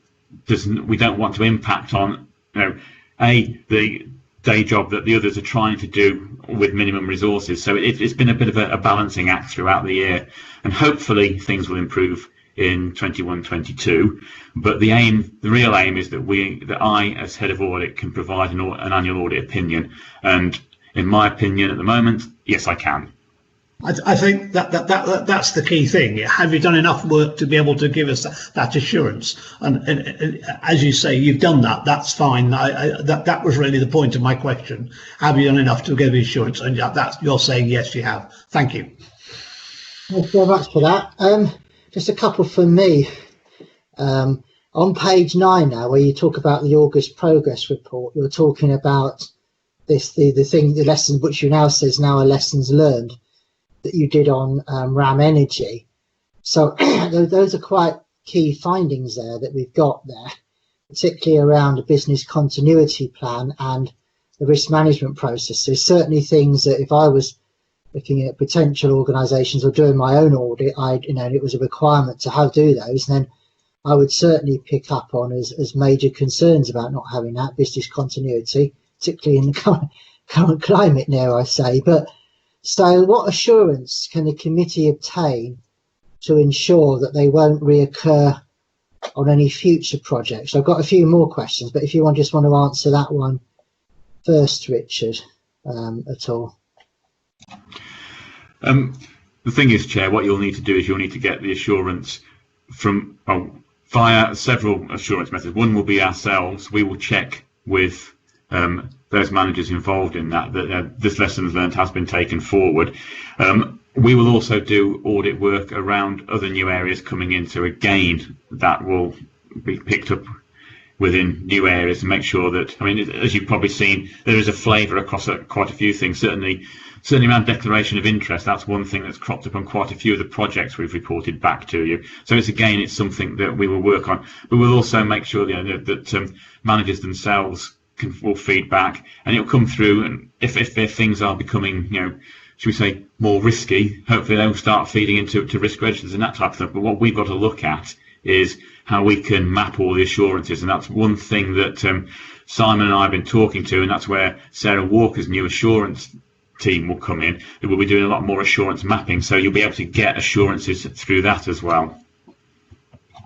we don't want to impact on the day job that the others are trying to do with minimum resources. So it's been a bit of a balancing act throughout the year, and hopefully things will improve in 21-22. But the real aim is that I, as head of audit, can provide an annual audit opinion. And in my opinion, at the moment, yes, I can. I think that's the key thing. Have you done enough work to be able to give us that assurance? And as you say, you've done that. That's fine. That was really the point of my question. Have you done enough to give assurance? And you're saying yes, you have. Thank you. Thank you very much for that. Just a couple from me. On page 9 now, where you talk about the August progress report, you're talking about the lessons which you now says now are lessons learned that you did on RAM energy. So those are quite key findings there that we've got there, particularly around the business continuity plan and the risk management processes. Certainly things that if I was looking at potential organisations or doing my own audit, it was a requirement to do those, and then I would certainly pick up on as major concerns about not having that business continuity, particularly in the current climate now, I say. But so what assurance can the committee obtain to ensure that they won't reoccur on any future projects? I've got a few more questions, but if you just want to answer that one first, Richard, at all. The thing is, Chair, what you'll need to do is you'll need to get the assurance from via several assurance methods. One will be ourselves. We will check with those managers involved in that this lessons learned has been taken forward. We will also do audit work around other new areas coming in, so again that will be picked up within new areas and make sure that, as you've probably seen, there is a flavour across quite a few things. Certainly around declaration of interest, that's one thing that's cropped up on quite a few of the projects we've reported back to you. So it's something that we will work on, but we'll also make sure that managers themselves will feedback, and it'll come through. And if things are becoming, should we say, more risky, hopefully they'll start feeding into risk registers and that type of stuff. But what we've got to look at is how we can map all the assurances, and that's one thing that Simon and I have been talking to, and that's where Sarah Walker's new assurance team will come in. We'll be doing a lot more assurance mapping, so you'll be able to get assurances through that as well.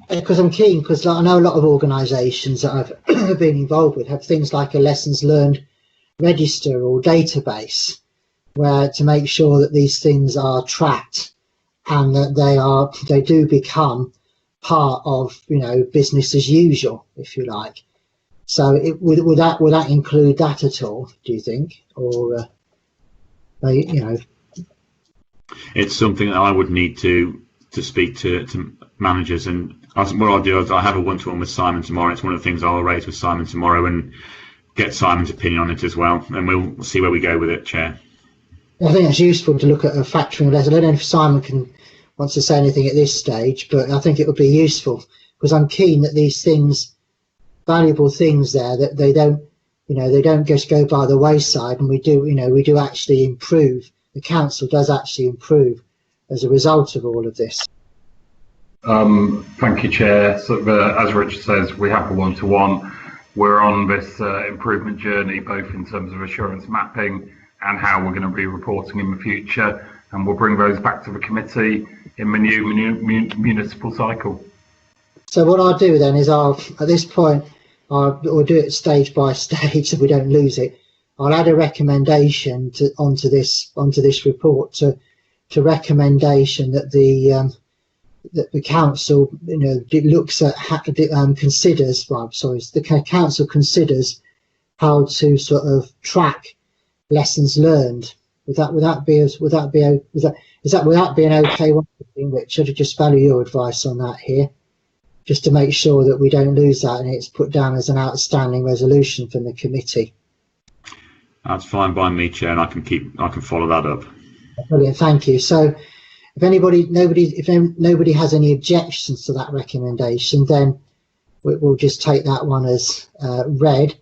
Because I'm keen, because I know a lot of organisations that I've been involved with have things like a lessons learned register or database, where to make sure that these things are tracked and that they do become part of business as usual, if you like. So would that include that at all, do you think, or It's something that I would need to speak to managers, and what I'll do is I'll have a one-to-one with Simon tomorrow. It's one of the things I'll raise with Simon tomorrow and get Simon's opinion on it as well, and we'll see where we go with it, Chair. I think it's useful to look at a factoring letter. I don't know if Simon wants to say anything at this stage, but I think it would be useful, because I'm keen that these things, valuable things there, that they don't just go by the wayside, and we do actually improve. The council does actually improve as a result of all of this. Thank you, Chair. So, as Richard says, we have a one-to-one. We're on this improvement journey, both in terms of assurance mapping and how we're going to be reporting in the future, and we'll bring those back to the committee in the new municipal cycle. So what I'll do then is at this point, we'll do it stage by stage so we don't lose it. I'll add a recommendation onto this report to recommendation that the council, looks at considers. Well, sorry, the council considers how to sort of track lessons learned. Would that be an okay one, Richard? I just value your advice on that here, just to make sure that we don't lose that and it's put down as an outstanding resolution from the committee. That's fine by me, Chair, and I can follow that up. Brilliant, thank you. So, if nobody has any objections to that recommendation, then we'll just take that one as read.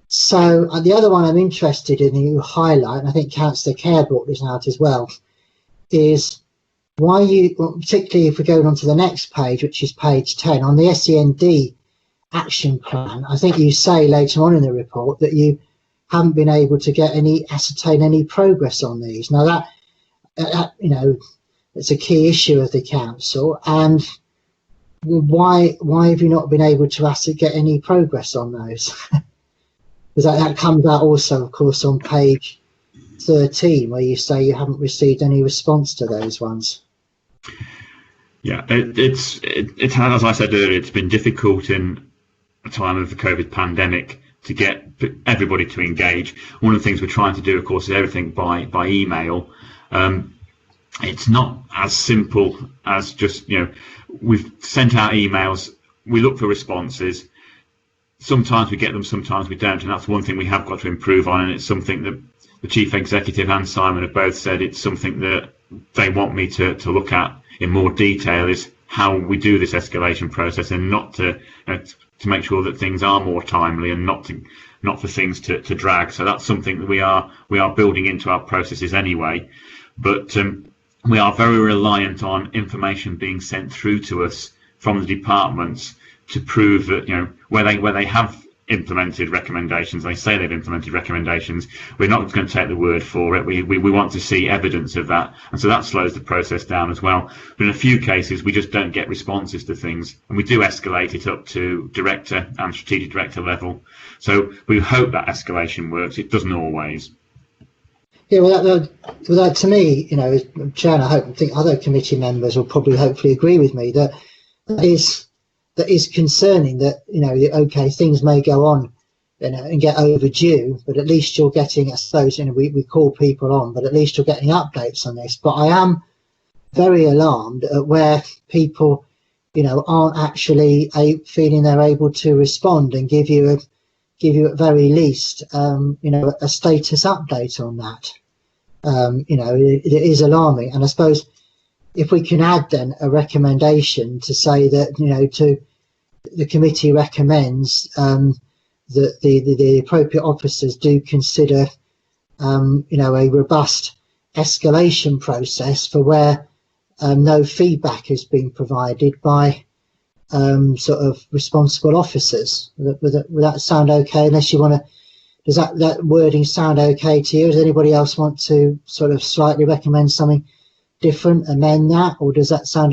So the other one I'm interested in, you highlight, and I think Councillor Kerr brought this out as well, is why particularly if we go on to the next page, which is page 10, on the SEND action plan, I think you say later on in the report that you haven't been able to ascertain any progress on these. Now that it's a key issue of the council, and why have you not been able to get any progress on those? Because that comes out also, of course, on page 13, where you say you haven't received any response to those ones. Yeah, it's as I said earlier, it's been difficult in a time of the COVID pandemic to get everybody to engage. One of the things we're trying to do, of course, is everything by email. It's not as simple as just, we've sent out emails, we look for responses. Sometimes we get them, sometimes we don't, and that's one thing we have got to improve on, and it's something that the Chief Executive and Simon have both said it's something that they want me to look at in more detail, is how we do this escalation process, and not to make sure that things are more timely and not for things to drag. So that's something that we are building into our processes anyway, but we are very reliant on information being sent through to us from the departments to prove that, where they have implemented recommendations, they say they've implemented recommendations, we're not going to take the word for it. We want to see evidence of that, and so that slows the process down as well. But in a few cases we just don't get responses to things, and we do escalate it up to director and strategic director level. So we hope that escalation works. It doesn't always. Yeah, well, that to me, as Chair, I think other committee members will probably hopefully agree with me that is concerning. That okay, things may go on and get overdue, but at least you're getting, I suppose, we call people on, but at least you're getting updates on this. But I am very alarmed at where people aren't actually feeling they're able to respond and give you at very least a status update on that. It is alarming, and I suppose if we can add then a recommendation to say that the committee recommends that the appropriate officers do consider a robust escalation process for where no feedback has been provided by sort of responsible officers. Would that sound okay? Unless you want to. Does that wording sound okay to you? Does anybody else want to sort of slightly recommend something different, amend that, or does that sound,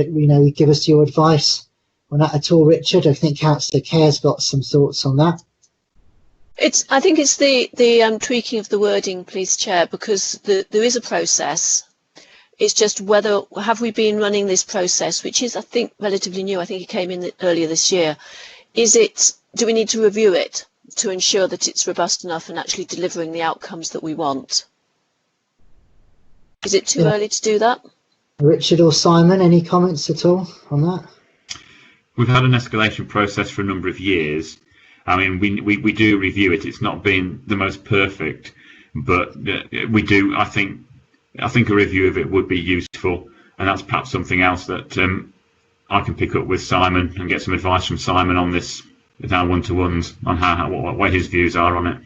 give us your advice on that at all, Richard? I think Councillor Kerr's got some thoughts on that. I think it's the tweaking of the wording, please, Chair, because there is a process. It's just whether have we been running this process, which is, I think, relatively new. I think it came in earlier this year. Do we need to review it to ensure that it's robust enough and actually delivering the outcomes that we want? Is it too early to do that? Richard or Simon, any comments at all on that? We've had an escalation process for a number of years. I mean, we do review it. It's not been the most perfect, but we do. I think a review of it would be useful, and that's perhaps something else that I can pick up with Simon and get some advice from Simon on this with our one-to-ones on what his views are on it.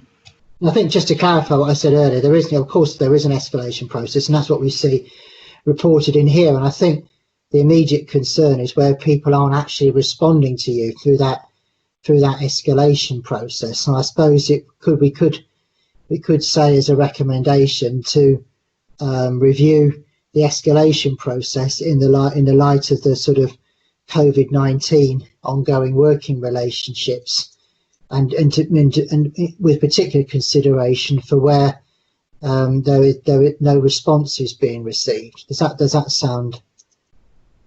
I think just to clarify what I said earlier, there is an escalation process, and that's what we see reported in here. And I think the immediate concern is where people aren't actually responding to you through that escalation process. And I suppose we could say as a recommendation to review the escalation process in the light of the sort of COVID-19 ongoing working relationships and with particular consideration for where there is no responses being received. Does that sound?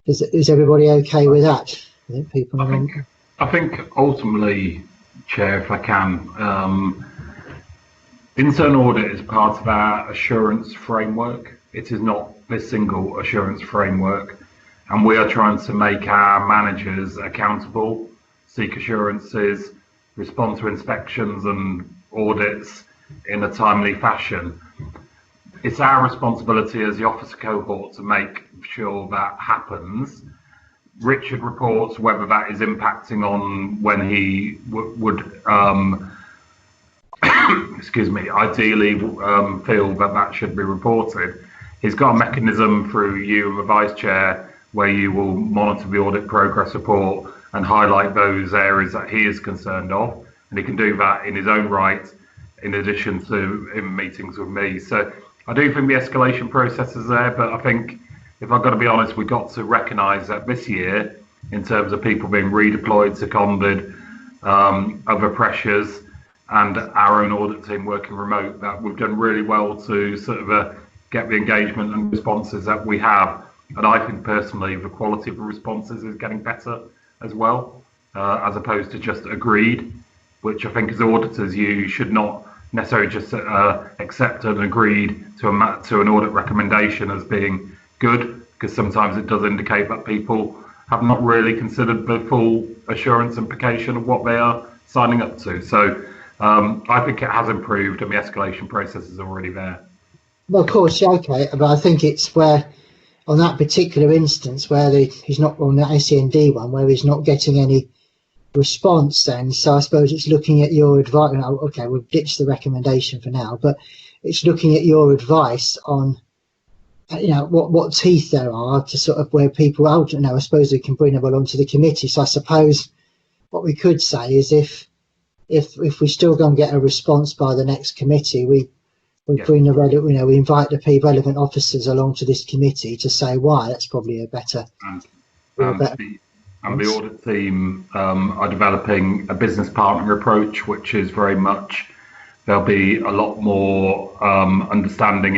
Is everybody okay with that? I think people. I think ultimately, Chair, if I can, internal audit is part of our assurance framework. It is not this single assurance framework, and we are trying to make our managers accountable, seek assurances, respond to inspections and audits in a timely fashion. It's our responsibility as the officer cohort to make sure that happens. Richard reports whether that is impacting on when he would excuse me, ideally feel that should be reported. He's got a mechanism through you and the Vice Chair where you will monitor the audit progress report and highlight those areas that he is concerned of, and he can do that in his own right in addition to in meetings with me. So I do think the escalation process is there, but I think, if I've got to be honest, we've got to recognise that this year, in terms of people being redeployed, seconded, other pressures, and our own audit team working remote, that we've done really well to sort of get the engagement and responses that we have. And I think personally the quality of the responses is getting better as well, as opposed to just agreed, which I think as auditors you should not necessarily just accept and agreed to an audit recommendation as being good, because sometimes it does indicate that people have not really considered the full assurance implication of what they are signing up to. So I think it has improved and the escalation process is already there. Well, of course, yeah, okay, but I think it's where, on that particular instance, where he's not on the SEND one, where he's not getting any response then. So I suppose it's looking at your advice. Okay, we'll ditch the recommendation for now, but it's looking at your advice on, what teeth there are to sort of where people, I suppose we can bring them along to the committee. So I suppose what we could say is if we still go and get a response by the next committee, we bring we invite the relevant officers along to this committee to say why. That's probably a better. And the audit team are developing a business partner approach, which is very much, there'll be a lot more understanding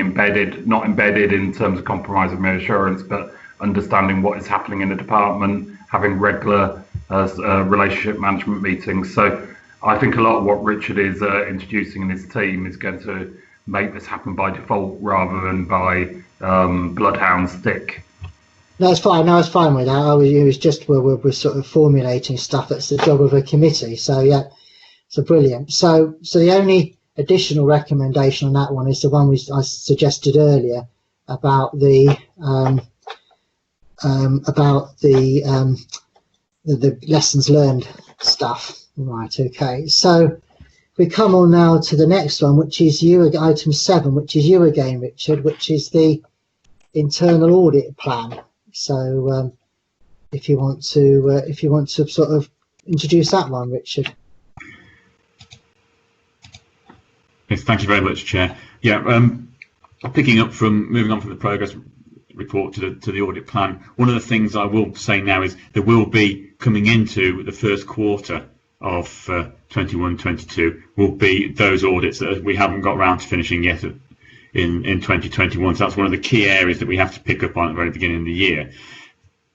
not embedded in terms of compromise of assurance, but understanding what is happening in the department, having regular relationship management meetings. So I think a lot of what Richard is introducing in his team is going to make this happen by default rather than by bloodhound stick. No, it's fine. No, it's fine with that. It was just where we're sort of formulating stuff. That's the job of a committee. So yeah, so brilliant. So the only additional recommendation on that one is the one I suggested earlier about the lessons learned stuff. Right. Okay. So we come on now to the next one, which is item 7, which is you again, Richard, which is the internal audit plan. So if you want to sort of introduce that one, Richard. Yes, thank you very much, Chair. Yeah, moving on from the progress report to the audit plan. One of the things I will say now is there will be, coming into the first quarter of 21-22, will be those audits that we haven't got around to finishing yet in 2021. So that's one of the key areas that we have to pick up on at the very beginning of the year.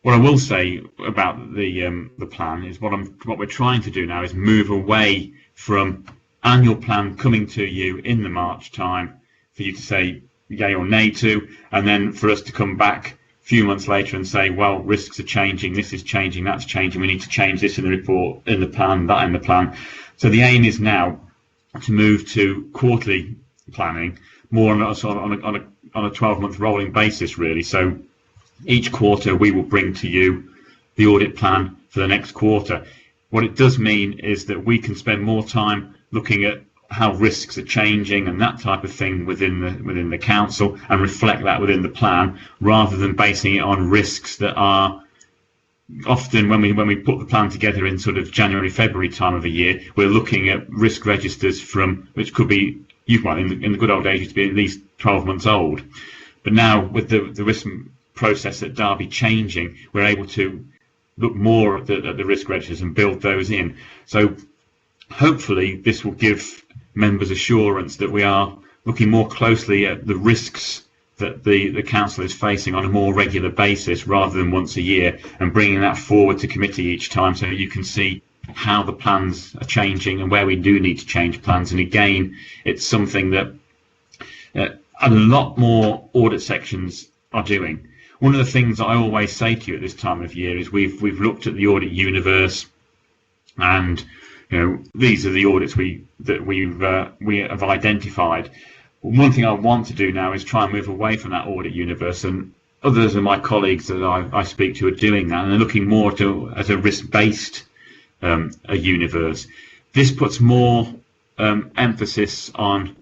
What I will say about the plan is what we're trying to do now is move away from annual plan coming to you in the March time for you to say yay or nay to, and then for us to come back a few months later and say, well, risks are changing, this is changing, that's changing, we need to change this in the report, in the plan, that in the plan. So the aim is now to move to quarterly planning, more on a 12-month rolling basis, really. So each quarter we will bring to you the audit plan for the next quarter. What it does mean is that we can spend more time looking at how risks are changing and that type of thing within the council and reflect that within the plan, rather than basing it on risks that are often, when we put the plan together in sort of January, February time of the year, we're looking at risk registers which could be, in the good old days, used to be at least 12 months old. But now with the risk process at Derby changing, we're able to look more at the risk registers and build those in. So hopefully this will give members assurance that we are looking more closely at the risks that the council is facing on a more regular basis rather than once a year, and bringing that forward to committee each time so you can see how the plans are changing and where we do need to change plans. And again, it's something that a lot more audit sections are doing. One of the things I always say to you at this time of year is we've looked at the audit universe, and these are the audits we have identified. One thing I want to do now is try and move away from that audit universe, and others of my colleagues that I speak to are doing that, and they're looking more at a risk-based a universe. This puts more emphasis on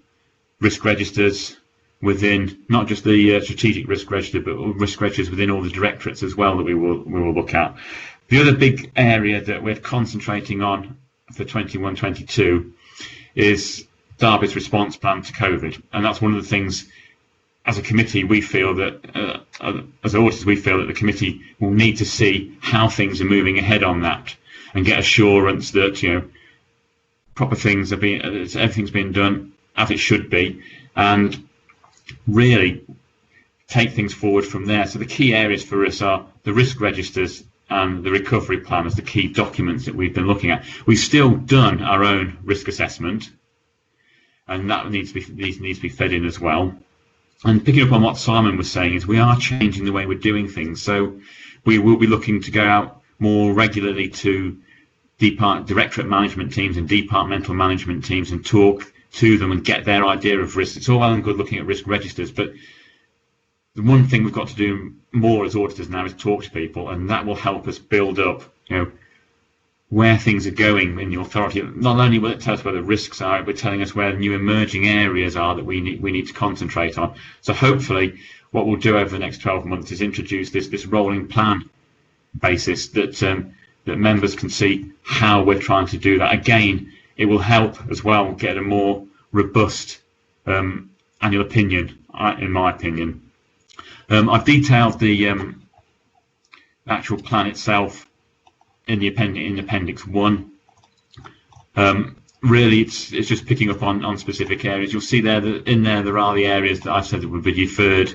risk registers within not just the strategic risk register, but risk registers within all the directorates as well that we will look at. The other big area that we're concentrating on for 21-22 is Derby's response plan to COVID, and that's one of the things as a committee we feel that as auditors we feel that the committee will need to see how things are moving ahead on that and get assurance that proper things are everything's been done as it should be, and really take things forward from there. So the key areas for us are the risk registers and the recovery plan as the key documents that we've been looking at. We've still done our own risk assessment, and that needs to be fed in as well. And picking up on what Simon was saying is we are changing the way we're doing things. So we will be looking to go out more regularly to directorate management teams and departmental management teams and talk to them and get their idea of risk. It's all well and good looking at risk registers, but the one thing we've got to do more as auditors now is talk to people, and that will help us build up where things are going in the authority. Not only will it tell us where the risks are, but telling us where new emerging areas are that we need to concentrate on. So hopefully what we'll do over the next 12 months is introduce this rolling plan basis that members can see how we're trying to do that. Again, it will help as well get a more robust annual opinion, in my opinion. I've detailed the actual plan itself in appendix 1. Really it's just picking up on specific areas. You'll see there that in there are the areas that I've said that would be deferred,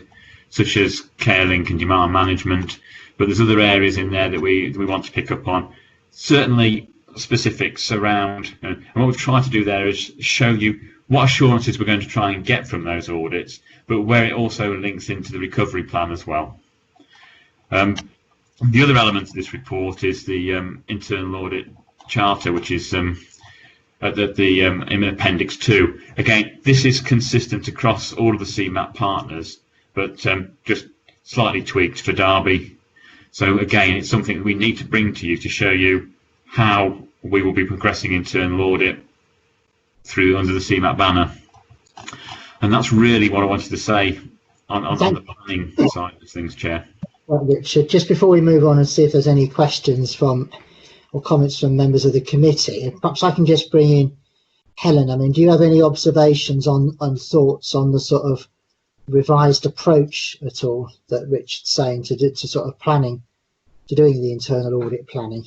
such as care link and demand management, but there's other areas in there that we want to pick up on. Certainly specifics around, and what we've tried to do there is show you what assurances we're going to try and get from those audits, but where it also links into the recovery plan as well. The other element of this report is the internal audit charter, which is in appendix 2. Again, this is consistent across all of the CMAP partners, but just slightly tweaked for Derby. So again, it's something that we need to bring to you to show you how we will be progressing internal audit through under the CMAP banner. And that's really what I wanted to say on the planning side of things, Chair. Well, Richard, just before we move on and see if there's any questions from or comments from members of the committee, perhaps I can just bring in Helen. I mean, do you have any observations on thoughts on the sort of revised approach at all that Richard's saying to sort of planning, to doing the internal audit planning?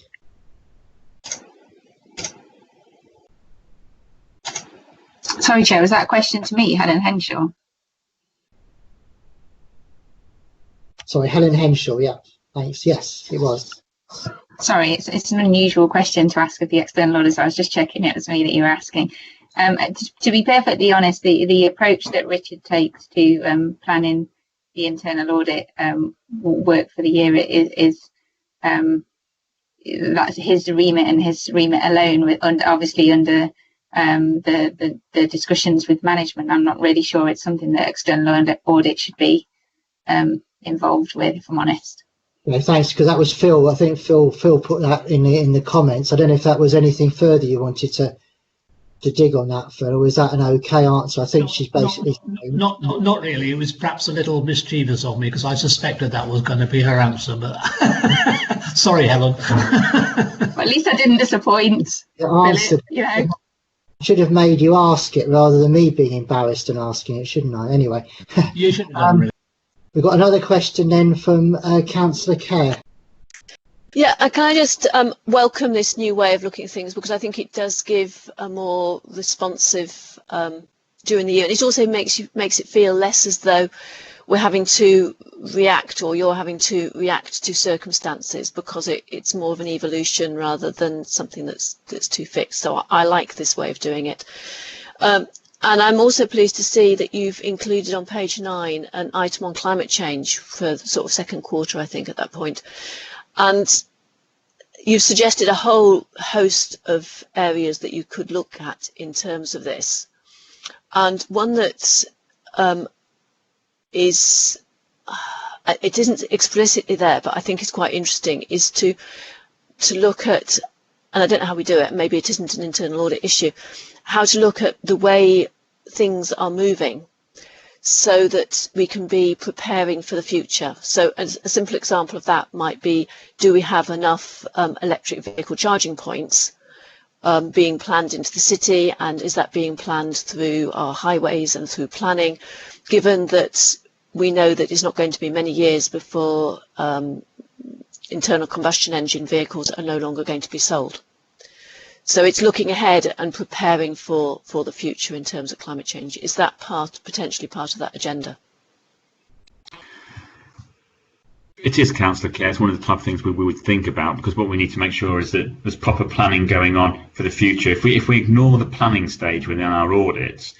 Sorry, Chair, was that a question to me, Helen Henshaw? Sorry, Helen Henshaw, yeah, thanks. Yes, it was. Sorry, it's an unusual question to ask of the external auditors. I was just checking it was me that you were asking. To be perfectly honest, the approach that Richard takes to planning the internal audit work for the year is that's his remit and his remit alone, obviously under the discussions with management. I'm not really sure it's something that external audit should be involved with, if I'm honest. Yeah, thanks, because that was Phil. I think Phil put that in the comments. I don't know if that was anything further you wanted to dig on that, Phil, or is that an okay answer? I think she's basically not really. It was perhaps a little mischievous of me because I suspected that was going to be her answer, but sorry, Helen. Well, at least I didn't disappoint. Answer, should have made you ask it rather than me being embarrassed and asking it, shouldn't I? Anyway, you should have done, really. We've got another question then from Councillor Kerr. Yeah, I kind of just welcome this new way of looking at things, because I think it does give a more responsive during the year, and it also makes it feel less as though we're having to react, or you're having to react to circumstances, because it's more of an evolution rather than something that's too fixed. So I like this way of doing it. And I'm also pleased to see that you've included on page 9 an item on climate change for sort of second quarter, I think, at that point. And you've suggested a whole host of areas that you could look at in terms of this. And one that it isn't explicitly there, but I think is quite interesting, is to look at, and I don't know how we do it, maybe it isn't an internal audit issue, how to look at the way things are moving so that we can be preparing for the future. So a simple example of that might be, do we have enough electric vehicle charging points being planned into the city, and is that being planned through our highways and through planning, given that we know that it's not going to be many years before internal combustion engine vehicles are no longer going to be sold. So it's looking ahead and preparing for the future in terms of climate change. Is that potentially part of that agenda? It is, Councillor Kerr. It's one of the type of things we would think about, because what we need to make sure is that there's proper planning going on for the future. If we ignore the planning stage within our audits,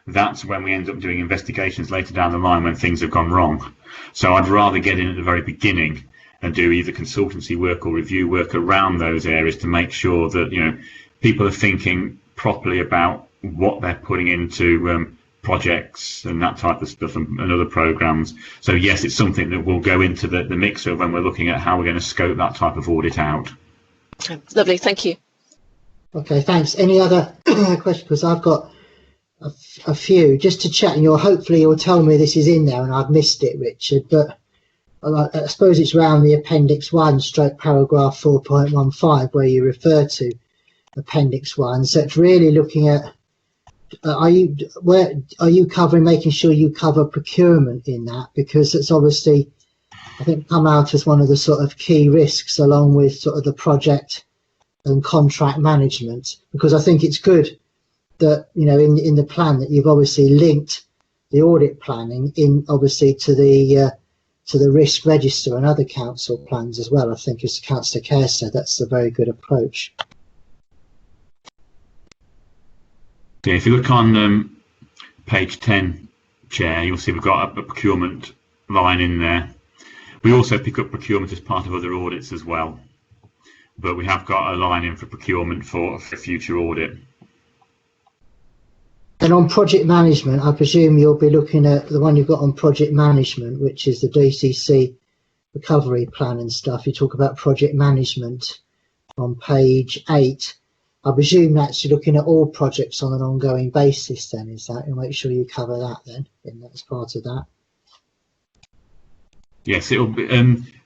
that's when we end up doing investigations later down the line when things have gone wrong. So I'd rather get in at the very beginning and do either consultancy work or review work around those areas to make sure that, you know, people are thinking properly about what they're putting into projects and that type of stuff, and other programs. So yes, it's something that will go into the mixer when we're looking at how we're going to scope that type of audit out. Okay, lovely, thank you. Okay, thanks. Any other questions? Because I've got a few just to chat, and hopefully you'll tell me this is in there and I've missed it, Richard, but I suppose it's around the Appendix 1 stroke paragraph 4.15 where you refer to Appendix 1. So it's really looking at are you covering, making sure you cover procurement in that, because it's obviously, I think, come out as one of the sort of key risks along with sort of the project and contract management, because I think it's good that, you know, in the plan that you've obviously linked the audit planning in obviously to the risk register and other council plans as well. I think, as Councillor Kerr said, that's a very good approach. Yeah, if you look on page 10, Chair, you'll see we've got a procurement line in there. We also pick up procurement as part of other audits as well, but we have got a line in for procurement for future audit. And on project management, I presume you'll be looking at the one you've got on project management, which is the DCC recovery plan and stuff. You talk about project management on page 8. I presume that's looking at all projects on an ongoing basis then, is that? You'll make sure you cover that then, as part of that. Yes, it'll be,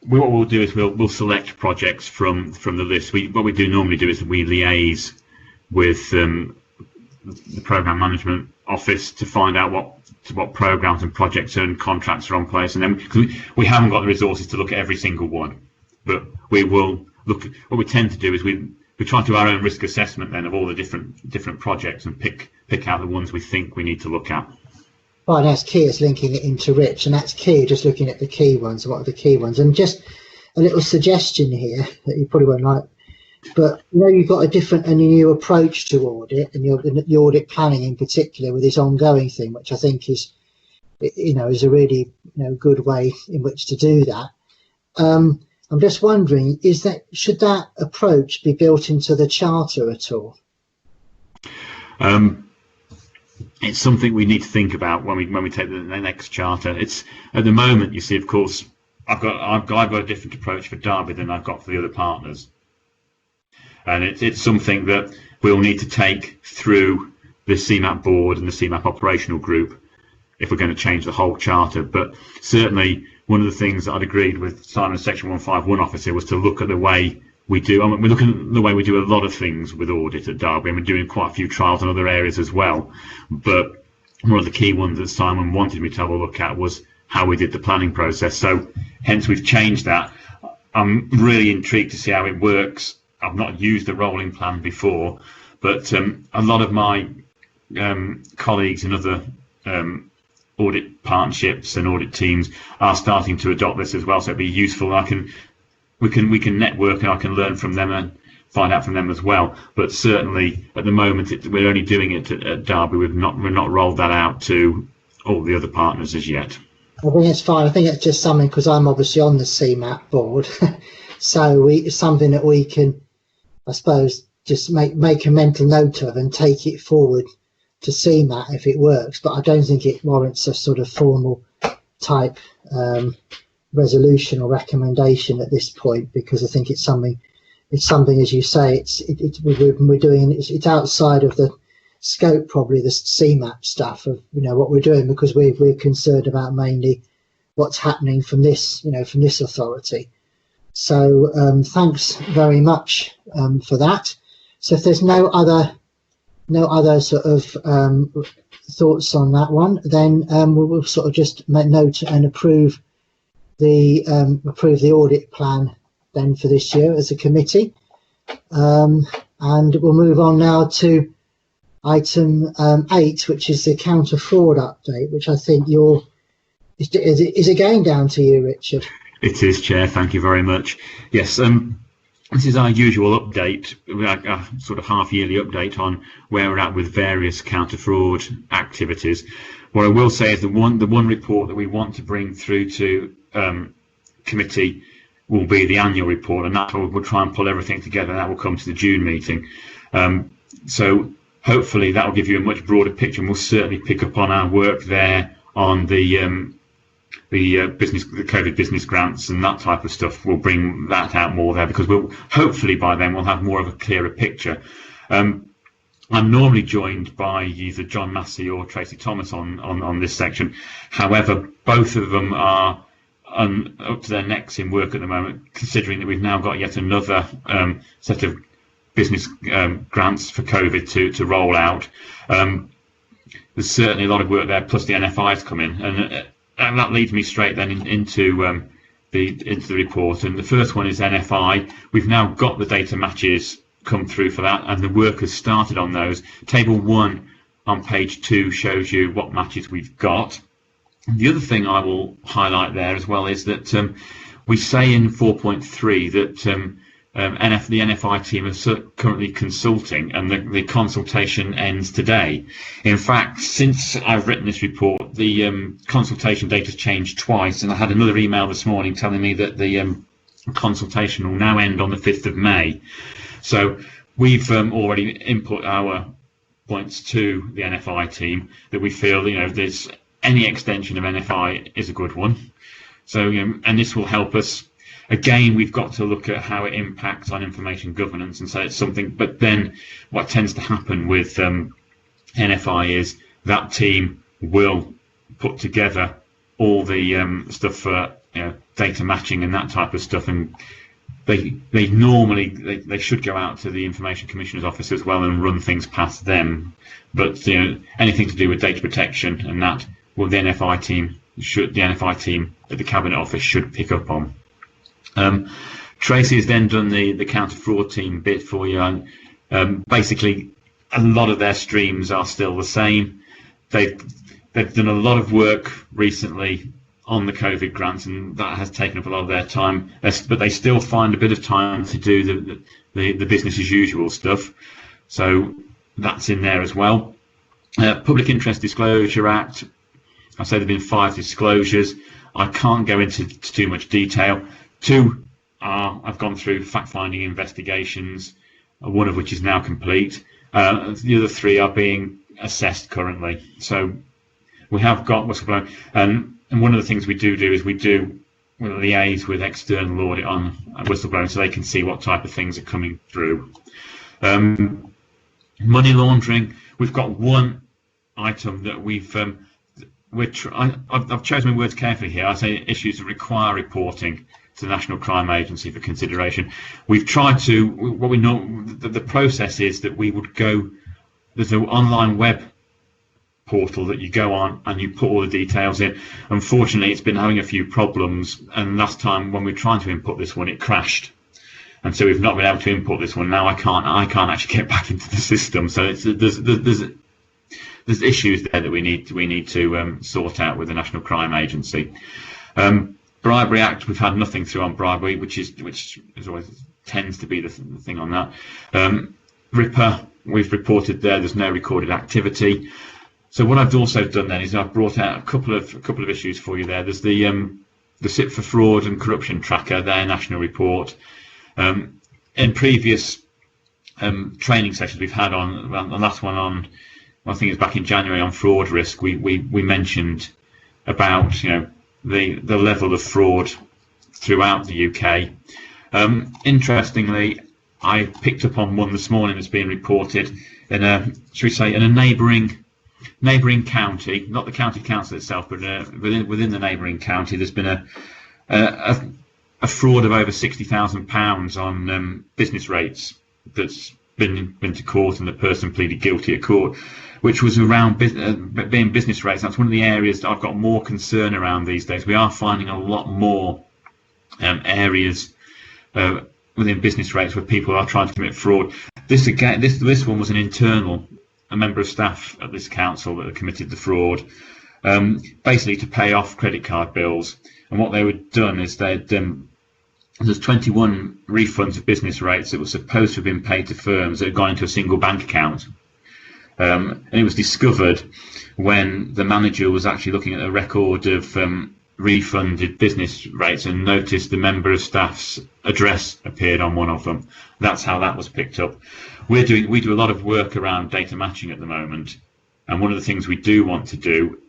what we'll do is we'll select projects from the list. What we do normally do is we liaise with the programme management office to find out what programmes and projects and contracts are on place, and then we haven't got the resources to look at every single one, but we will look. What we tend to do is we try to do our own risk assessment then of all the different projects and pick out the ones we think we need to look at. Right, that's key. It's linking it into Rich, and that's key. Just looking at the key ones. What are the key ones? And just a little suggestion here that you probably won't like. But you know, you've got a different and a new approach to audit, and your audit planning in particular with this ongoing thing, which I think is, you know, is a really, you know, good way in which to do that. I'm just wondering, should that approach be built into the charter at all? It's something we need to think about when we take the next charter. It's at the moment, you see, of course, I've got a different approach for Derby than I've got for the other partners. And it's something that we'll need to take through the CMAP board and the CMAP operational group if we're going to change the whole charter. But certainly one of the things that I'd agreed with Simon's Section 151 officer was to look at the way we do. I mean, we're looking at the way we do a lot of things with audit at Derby, and we're doing quite a few trials in other areas as well. But one of the key ones that Simon wanted me to have a look at was how we did the planning process. So hence we've changed that. I'm really intrigued to see how it works. I've not used the rolling plan before, but a lot of my colleagues in other audit partnerships and audit teams are starting to adopt this as well, so it'd be useful. We can network, and I can learn from them and find out from them as well. But certainly at the moment we're only doing it at Derby. We've not rolled that out to all the other partners as yet. I think it's fine. I think it's just something, because I'm obviously on the CMAP board, so it's something that we can, I suppose, just make a mental note of and take it forward to CMAT if it works. But I don't think it warrants a sort of formal type resolution or recommendation at this point, because I think it's something, as you say, we're doing, it's outside of the scope, probably, the CMAP stuff of what we're doing, because we're concerned about mainly what's happening from this from this authority. So thanks very much for that. So if there's no other sort of thoughts on that one, then we'll sort of just make note and approve the audit plan then for this year as a committee, and we'll move on now to item 8, which is the counter fraud update, which I think is again down to you, Richard. It is, Chair. Thank you very much. Yes, this is our usual update, our sort of half-yearly update on where we're at with various counter fraud activities. What I will say is the one report that we want to bring through to committee will be the annual report, and that we'll try and pull everything together, and that will come to the June meeting. So hopefully that will give you a much broader picture, and we'll certainly pick up on our work there on the COVID business grants and that type of stuff. We'll bring that out more there, because we'll hopefully by then we'll have more of a clearer picture. I'm normally joined by either John Massey or Tracy Thomas on this section. However, both of them are up to their necks in work at the moment, considering that we've now got yet another set of business grants for COVID to roll out. There's certainly a lot of work there, plus the NFI's come in, and that leads me straight then into the report. And the first one is NFI. We've now got the data matches come through for that, and the work has started on those. Table 1 on page 2 shows you what matches we've got. The other thing I will highlight there as well is that we say in 4.3 that the NFI team is currently consulting, and the consultation ends today. In fact, since I've written this report, the consultation date has changed twice, and I had another email this morning telling me that the consultation will now end on the 5th of May. So we've already input our points to the NFI team that we feel there's any extension of NFI is a good one. So and this will help us. Again, we've got to look at how it impacts on information governance, and so it's something. But then what tends to happen with NFI is that team will put together all the stuff for data matching and that type of stuff, and they normally they should go out to the Information Commissioner's office as well and run things past them. But anything to do with data protection and that, well, the NFI team at the Cabinet Office should pick up on. Tracy has then done the counter fraud team bit for you, and basically a lot of their streams are still the same. They've done a lot of work recently on the COVID grants, and that has taken up a lot of their time, but they still find a bit of time to do the business as usual stuff, so that's in there as well. Public Interest Disclosure Act, I say there have been 5 disclosures. I can't go into too much detail. 2 I've gone through fact-finding investigations, one of which is now complete. The other 3 are being assessed currently. So we have got whistleblowing, and one of the things we do is we liaise with external audit on whistleblowing, so they can see what type of things are coming through. Money laundering, we've got one item that I've chosen my words carefully here. I say issues that require reporting to the National Crime Agency for consideration. We've tried to, what we know, the process is that we would go, there's an online web portal that you go on and you put all the details in. Unfortunately, it's been having a few problems, and last time when we were trying to input this one, it crashed, and so we've not been able to import this one. Now I can't actually get back into the system, so there's issues there that we need to sort out with the National Crime Agency. Bribery Act, we've had nothing through on bribery, which is always tends to be the thing on that. RIPA, we've reported there's no recorded activity. So what I've also done then is I've brought out a couple of issues for you there. There's the SIP for Fraud and Corruption Tracker, their national report. In previous training sessions we've had on, well, the last one on, I think it was back in January, on fraud risk, we mentioned about, you know, the level of fraud throughout the UK. Interestingly, I picked up on one this morning that's being reported in a, should we say, in a neighbouring county, not the county council itself, but within the neighbouring county. There's been a fraud of over £60,000 on business rates that's been to court, and the person pleaded guilty at court, which was around being business rates. That's one of the areas that I've got more concern around these days. We are finding a lot more areas within business rates where people are trying to commit fraud. This one was a member of staff at this council that had committed the fraud, basically to pay off credit card bills. And what they had done is there's 21 refunds of business rates that were supposed to have been paid to firms that had gone into a single bank account. And it was discovered when the manager was actually looking at a record of refunded business rates and noticed the member of staff's address appeared on one of them. That's how that was picked up. We do a lot of work around data matching at the moment, and one of the things we do want to do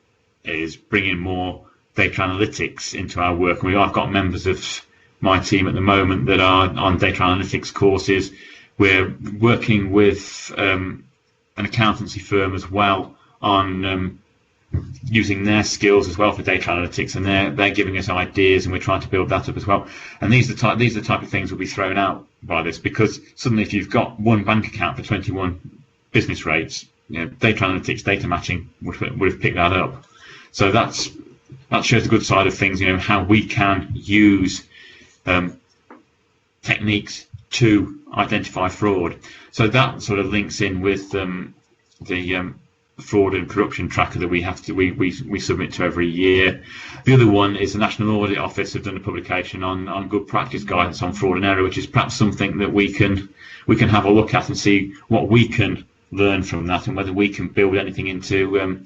is bring in more data analytics into our work. I've got members of my team at the moment that are on data analytics courses. We're working with an accountancy firm as well on using their skills as well for data analytics, and they're giving us ideas, and we're trying to build that up as well. And these are the type of things will be thrown out by this, because suddenly if you've got one bank account for 21 business rates, you know, data analytics, data matching would have picked that up. So that shows the good side of things, you know, how we can use techniques to identify fraud. So that sort of links in with the fraud and corruption tracker that we submit to every year. The other one is the National Audit Office have done a publication on good practice guidance on fraud and error, which is perhaps something that we can have a look at and see what we can learn from that, and whether we can build anything into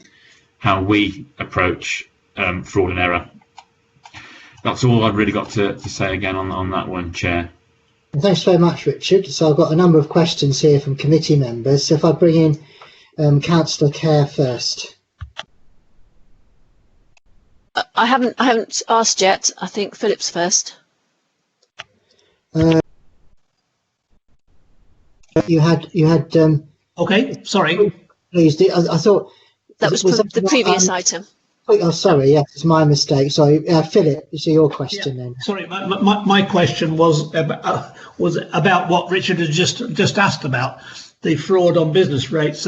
how we approach fraud and error. That's all I've really got to say again on that one, Chair. Thanks very much, Richard. So I've got a number of questions here from committee members. So if I bring in Councillor Kerr first. I haven't asked yet. I think Philip's first. You had. Okay, sorry. Please, I thought that was the previous item. Oh, sorry. Yes, it's my mistake. Sorry, Philip. Is your question then? Sorry, my question was about what Richard had just asked about, the fraud on business rates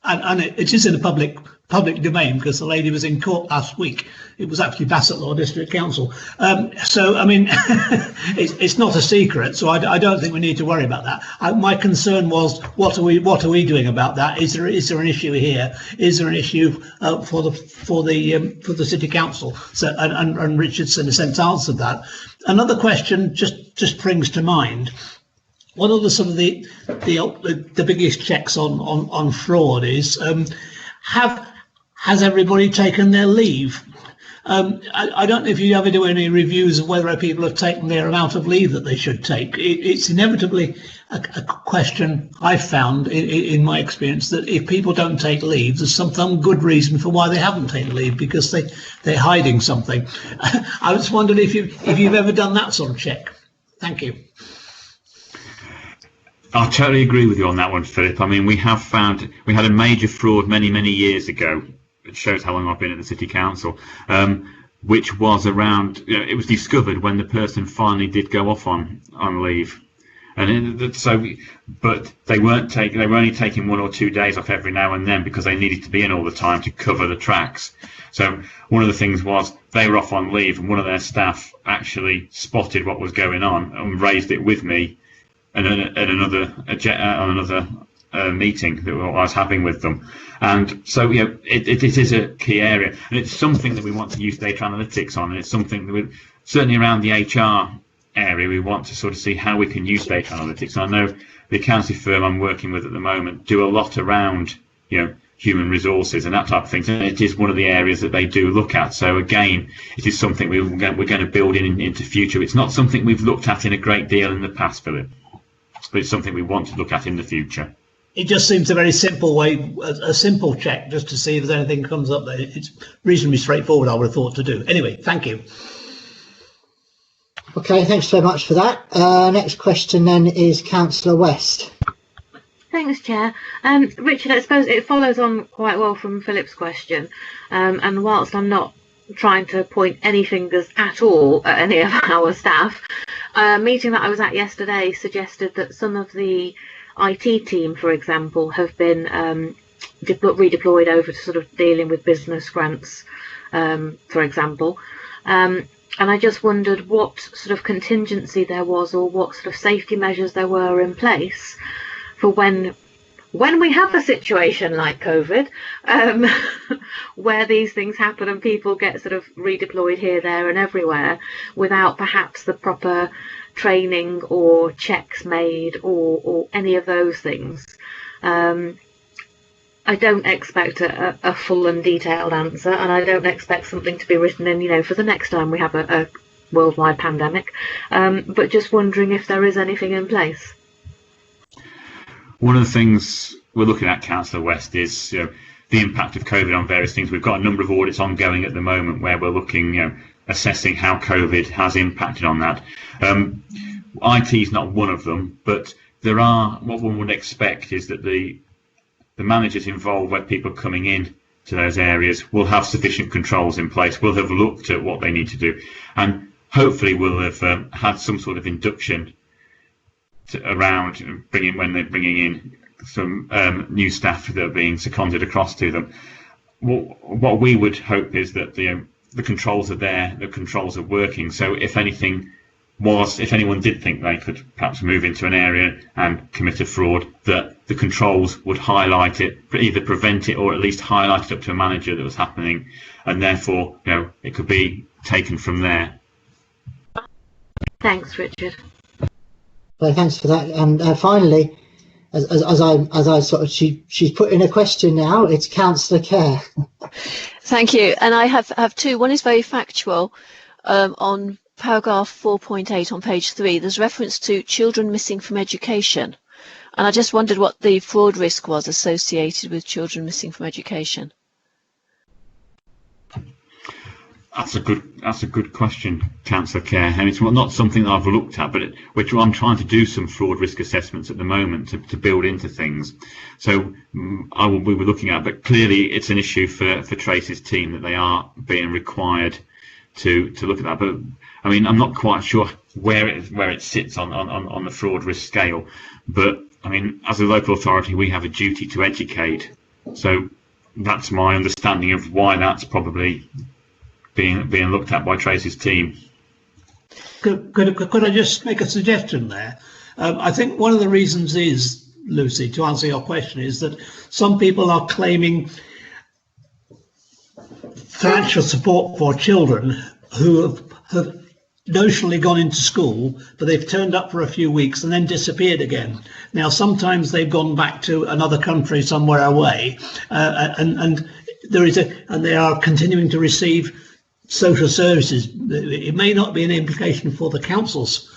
and it is in the public domain, because the lady was in court last week. It was actually Bassett Law District Council. So I mean, it's not a secret. So I don't think we need to worry about that. My concern was, what are we doing about that? Is there an issue here? Is there an issue for the city council? So and Richardson in a sense answered that. Another question just springs to mind. One of the biggest checks on fraud is has everybody taken their leave? I don't know if you ever do any reviews of whether people have taken their amount of leave that they should take. It's inevitably a question I've found in my experience, that if people don't take leave, there's some good reason for why they haven't taken leave, because they're hiding something. I was wondering if you've ever done that sort of check. Thank you. I totally agree with you on that one, Philip. I mean, we had a major fraud many years ago. It shows how long I've been at the City Council, which was around, you know, it was discovered when the person finally did go off on leave. But they weren't taking. They were only taking 1 or 2 days off every now and then because they needed to be in all the time to cover the tracks. So one of the things was they were off on leave, and one of their staff actually spotted what was going on and raised it with me at another meeting that I was having with them. And so, it is a key area, and it's something that we want to use data analytics on, and it's something that certainly around the HR area we want to sort of see how we can use data analytics. And I know the accounting firm I'm working with at the moment do a lot around human resources and that type of thing, and it is one of the areas that they do look at. So again, it is something we're going to build into future. It's not something we've looked at in a great deal in the past, Philip, but it's something we want to look at in the future. It just seems a very simple way, a simple check just to see if there's anything comes up there. It's reasonably straightforward, I would have thought, to do. Anyway, thank you. Okay, thanks very much for that. Next question then is Councillor West. Thanks, Chair. Richard, I suppose it follows on quite well from Philip's question. And whilst I'm not trying to point any fingers at all at any of our staff, a meeting that I was at yesterday suggested that some of the IT team, for example, have been redeployed over to sort of dealing with business grants, for example. And I just wondered what sort of contingency there was, or what sort of safety measures there were in place for when we have a situation like COVID, where these things happen and people get sort of redeployed here, there and everywhere without perhaps the proper training or checks made or any of those things. I don't expect a full and detailed answer, and I don't expect something to be written in, for the next time we have a worldwide pandemic, but just wondering if there is anything in place. One of the things we're looking at, Councillor West, is the impact of COVID on various things. We've got a number of audits ongoing at the moment where we're looking, assessing how COVID has impacted on that. IT is not one of them, but there are, what one would expect is that the managers involved, where people are coming in to those areas, will have sufficient controls in place, will have looked at what they need to do, and hopefully will have had some sort of induction around when they're bringing in some new staff that are being seconded across to them. What we would hope is that the controls are there, the controls are working. So if anyone did think they could perhaps move into an area and commit a fraud, that the controls would highlight it, either prevent it or at least highlight it up to a manager that was happening, and therefore it could be taken from there. Thanks, Richard. Well, thanks for that. And finally, she's put in a question now. It's Councillor Kerr. Thank you. And I have two. One is very factual. On paragraph 4.8 on page 3, there's reference to children missing from education. And I just wondered what the fraud risk was associated with children missing from education. That's a good question, Councillor Kerr, and it's not something that I've looked at, but I'm trying to do some fraud risk assessments at the moment to build into things. So we were looking at, but clearly it's an issue for Tracy's team that they are being required to look at that. But I mean, I'm not quite sure where it sits on the fraud risk scale. But I mean, as a local authority, we have a duty to educate. So that's my understanding of why that's probably being looked at by Tracy's team. Could I just make a suggestion there? I think one of the reasons is, Lucy, to answer your question, is that some people are claiming financial support for children who have notionally gone into school, but they've turned up for a few weeks and then disappeared again. Now, sometimes they've gone back to another country somewhere away, and they are continuing to receive social services. It may not be an implication for the council's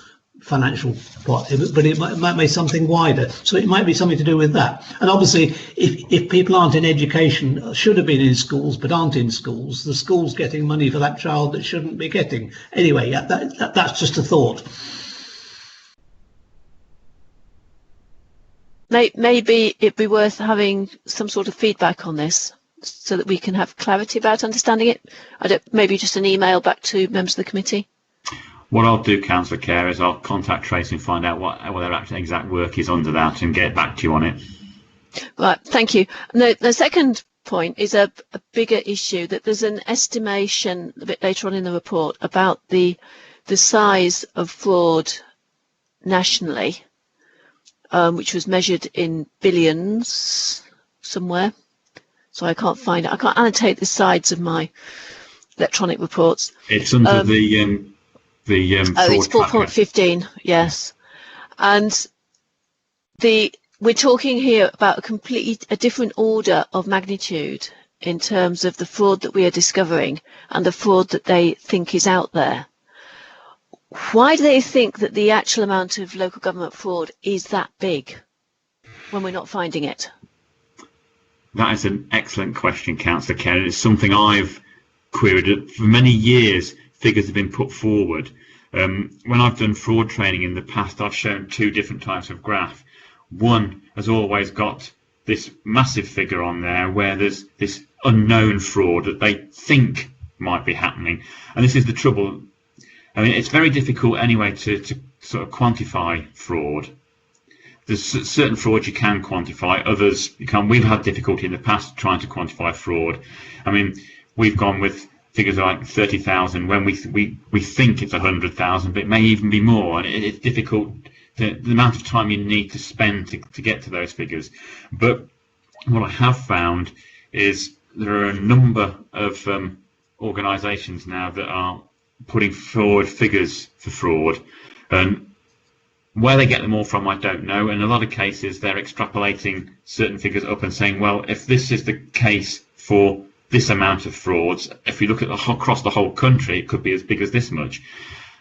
financial part, but it might be something wider. So it might be something to do with that. And obviously, if people aren't in education, should have been in schools, but aren't in schools, the school's getting money for that child that shouldn't be getting. Anyway, that's just a thought. Maybe it'd be worth having some sort of feedback on this, so that we can have clarity about understanding it. Maybe just an email back to members of the committee. What I'll do, Councillor Kerr, is I'll contact Tracy and find out what their actual exact work is under that and get back to you on it. Right, thank you. The second point is a bigger issue, that there's an estimation a bit later on in the report about the size of fraud nationally, which was measured in billions somewhere. So I can't find it. I can't annotate the sides of my electronic reports. It's under the fraud it's 4.15, yes. And we're talking here about a different order of magnitude in terms of the fraud that we are discovering and the fraud that they think is out there. Why do they think that the actual amount of local government fraud is that big when we're not finding it? That is an excellent question, Councillor Kerr. It's something I've queried. For many years, figures have been put forward. When I've done fraud training in the past, I've shown two different types of graph. One has always got this massive figure on there where there's this unknown fraud that they think might be happening. And this is the trouble. I mean, it's very difficult anyway to sort of quantify fraud. There's certain frauds you can quantify, others you can't. We've had difficulty in the past trying to quantify fraud. I mean, we've gone with figures like 30,000 when we think it's 100,000, but it may even be more. And it's difficult, the amount of time you need to spend to get to those figures. But what I have found is there are a number of organisations now that are putting forward figures for fraud, and where they get them all from I don't know. In a lot of cases they're extrapolating certain figures up and saying, well, if this is the case for this amount of frauds, if we look at across the whole country, it could be as big as this much.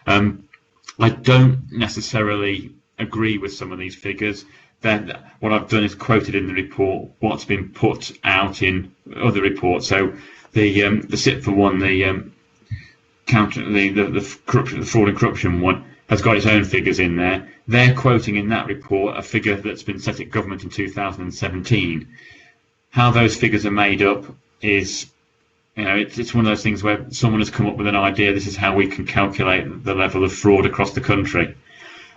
I don't necessarily agree with some of these figures. Then what I've done is quoted in the report what's been put out in other reports. So the SIP for one, the corruption, the fraud and corruption one, has got its own figures in there. They're quoting in that report a figure that's been set at government in 2017. How those figures are made up is, it's one of those things where someone has come up with an idea. This is how we can calculate the level of fraud across the country.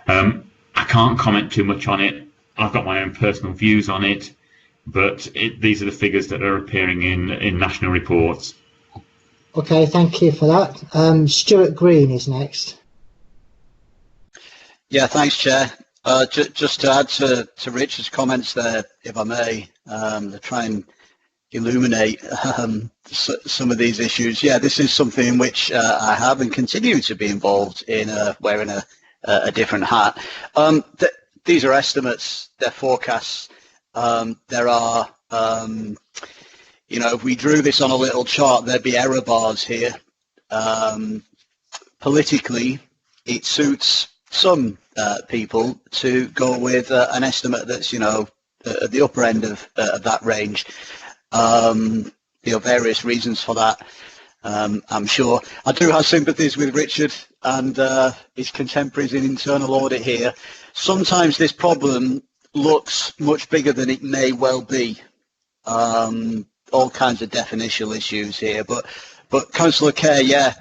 I can't comment too much on it. I've got my own personal views on it, but these are the figures that are appearing in national reports. Okay, thank you for that. Stuart Green is next. Yeah, thanks, Chair. Just to add to Richard's comments there, if I may, to try and illuminate some of these issues. Yeah, this is something in which I have and continue to be involved in, wearing a different hat. These are estimates, they're forecasts. There are, if we drew this on a little chart, there'd be error bars here. Politically, it suits some people to go with an estimate that's, at the upper end of that range. Various reasons for that. I'm sure. I do have sympathies with Richard and his contemporaries in internal audit here. Sometimes this problem looks much bigger than it may well be. All kinds of definitional issues here, but Councillor Kerr, yeah,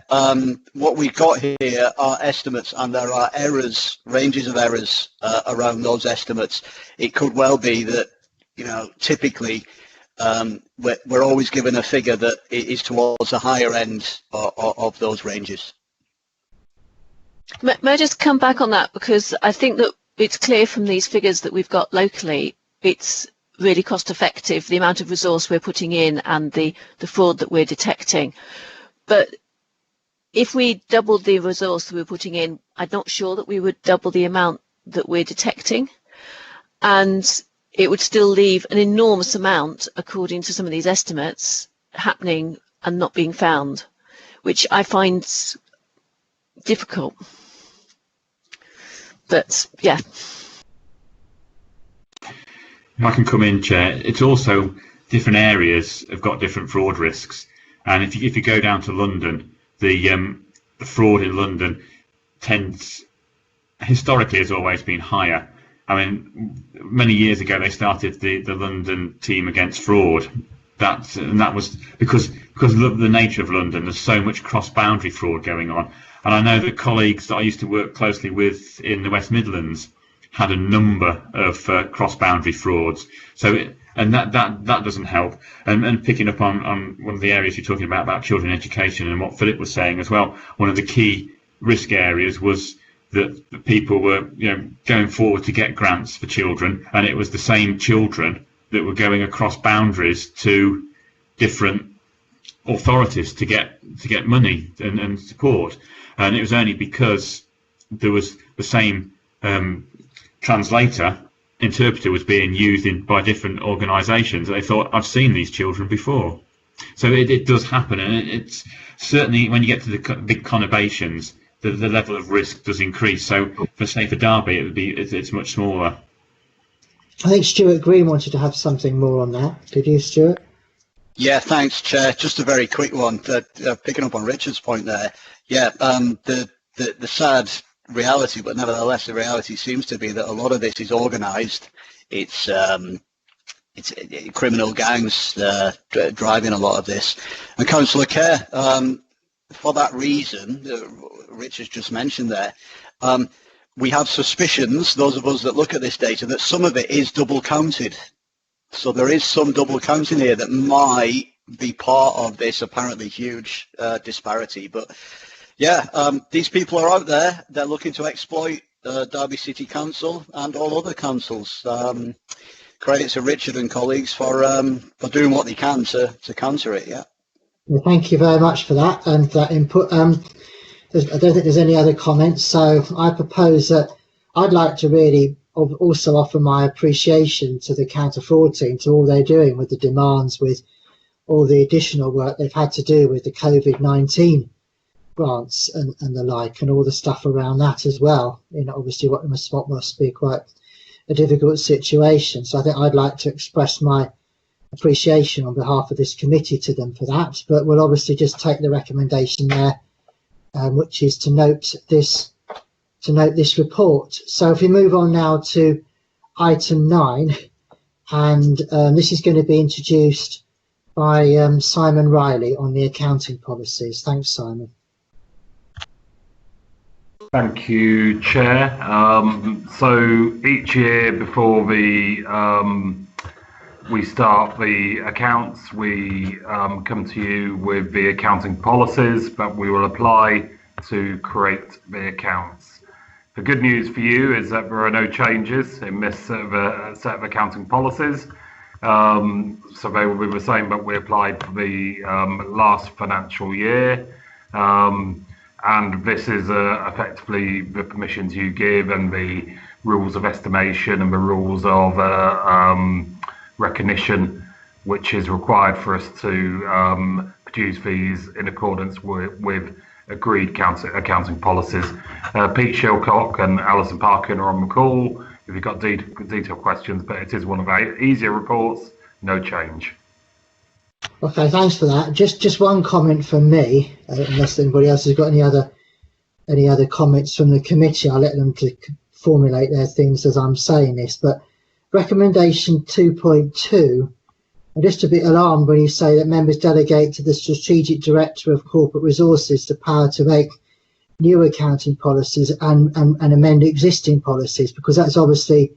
what we've got here are estimates, and there are errors, ranges of errors around those estimates. It could well be that, typically we're always given a figure that is towards the higher end of those ranges. May I just come back on that, because I think that it's clear from these figures that we've got locally, it's really cost effective, the amount of resource we're putting in and the fraud that we're detecting. But if we doubled the resource that we're putting in, I'm not sure that we would double the amount that we're detecting, and it would still leave an enormous amount, according to some of these estimates, happening and not being found, which I find difficult. But yeah. If I can come in, Chair, it's also different areas have got different fraud risks, and if you go down to London, the fraud in London historically has always been higher. I mean, many years ago they started the London team against fraud. And that was because of the nature of London. There's so much cross-boundary fraud going on. And I know that colleagues that I used to work closely with in the West Midlands had a number of cross-boundary frauds. So, and that doesn't help. And picking up on one of the areas you're talking about children education and what Philip was saying as well, one of the key risk areas was that people were, going forward to get grants for children, and it was the same children that were going across boundaries to different authorities to get money and support. And it was only because there was the same interpreter was being used by different organisations. They thought, I've seen these children before. So it does happen, and it's certainly when you get to the big conurbations, the level of risk does increase. So for Derby, it's much smaller. I think Stuart Green wanted to have something more on that. Did you, Stuart? Yeah, thanks, Chair. Just a very quick one, picking up on Richard's point there. Yeah, the sad reality, but nevertheless, the reality seems to be that a lot of this is organised. It's criminal gangs driving a lot of this. And Councillor Kerr, for that reason, Richard's just mentioned there, we have suspicions, those of us that look at this data, that some of it is double counted. So there is some double counting here that might be part of this apparently huge disparity. But yeah, these people are out there. They're looking to exploit Derby City Council and all other councils. Credit to Richard and colleagues for doing what they can to counter it. Yeah. Well, thank you very much for that and that input. I don't think there's any other comments, so I propose that I'd like to really also offer my appreciation to the counter fraud team, to all they're doing with the demands, with all the additional work they've had to do with the COVID-19 grants and the like, and all the stuff around that as well. Obviously what must be quite a difficult situation. So I think I'd like to express my appreciation on behalf of this committee to them for that. But we'll obviously just take the recommendation there, which is to note this report. So if we move on now to item 9, and this is going to be introduced by Simon Riley on the accounting policies. Thanks, Simon. Thank you, Chair. So each year before we start the accounts, we come to you with the accounting policies that we will apply to create the accounts. The good news for you is that there are no changes in this set of accounting policies. So they will be the same, but we applied for the last financial year. And this is effectively the permissions you give and the rules of estimation and the rules of recognition, which is required for us to produce these in accordance with agreed accounting policies. Pete Shilcock and Alison Parkin are on the call if you've got detailed questions, but it is one of our easier reports, no change. Okay, thanks for that. Just one comment from me, unless anybody else has got any other comments from the committee. I'll let them to formulate their things as I'm saying this. But recommendation 2.2, I'm just a bit alarmed when you say that members delegate to the strategic director of corporate resources the power to make new accounting policies and amend existing policies, because that's obviously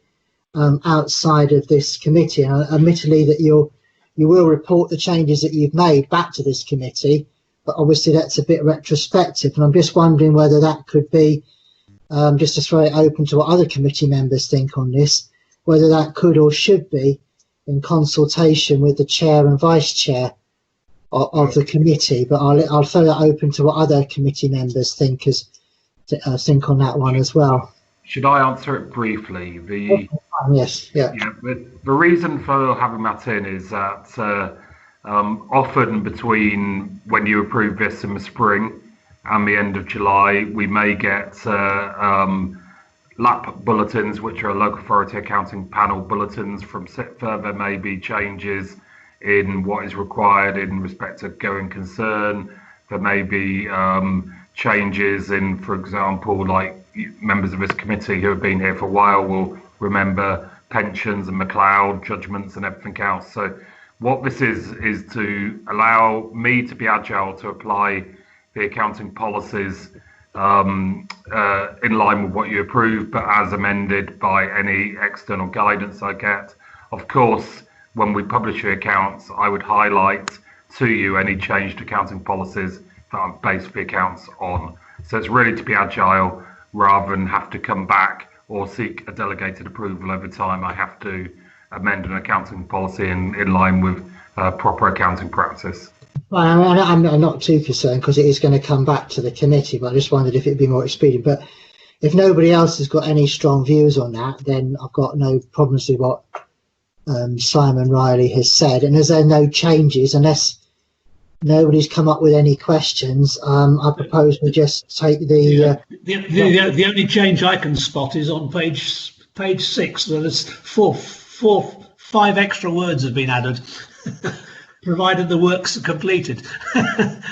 outside of this committee. And admittedly that you will report the changes that you've made back to this committee, but obviously that's a bit retrospective. And I'm just wondering whether that could be, just to throw it open to what other committee members think on this, whether that could or should be in consultation with the chair and vice chair of the committee. But I'll throw that open to what other committee members think on that one as well. Should I answer it briefly? Yes. Yeah. The reason for having that in is that often between when you approve this in the spring and the end of July, we may get LAP bulletins, which are local authority accounting panel bulletins from SITFA. There may be changes in what is required in respect of going concern. There may be changes in, for example, like members of this committee who have been here for a while will remember pensions and McLeod judgments and everything else. So what this is to allow me to be agile to apply the accounting policies in line with what you approve, but as amended by any external guidance I get. Of course, when we publish the accounts, I would highlight to you any changed accounting policies that I've based the accounts on. So it's really to be agile rather than have to come back or seek a delegated approval every time I have to amend an accounting policy in line with proper accounting practice. Well, I'm not too concerned because it is going to come back to the committee, but I just wondered if it'd be more expedient. But if nobody else has got any strong views on that, then I've got no problems with what Simon Riley has said. And as there are no changes, unless nobody's come up with any questions, I propose we just take the only change I can spot is on page 6. There's five extra words have been added. Provided the works are completed.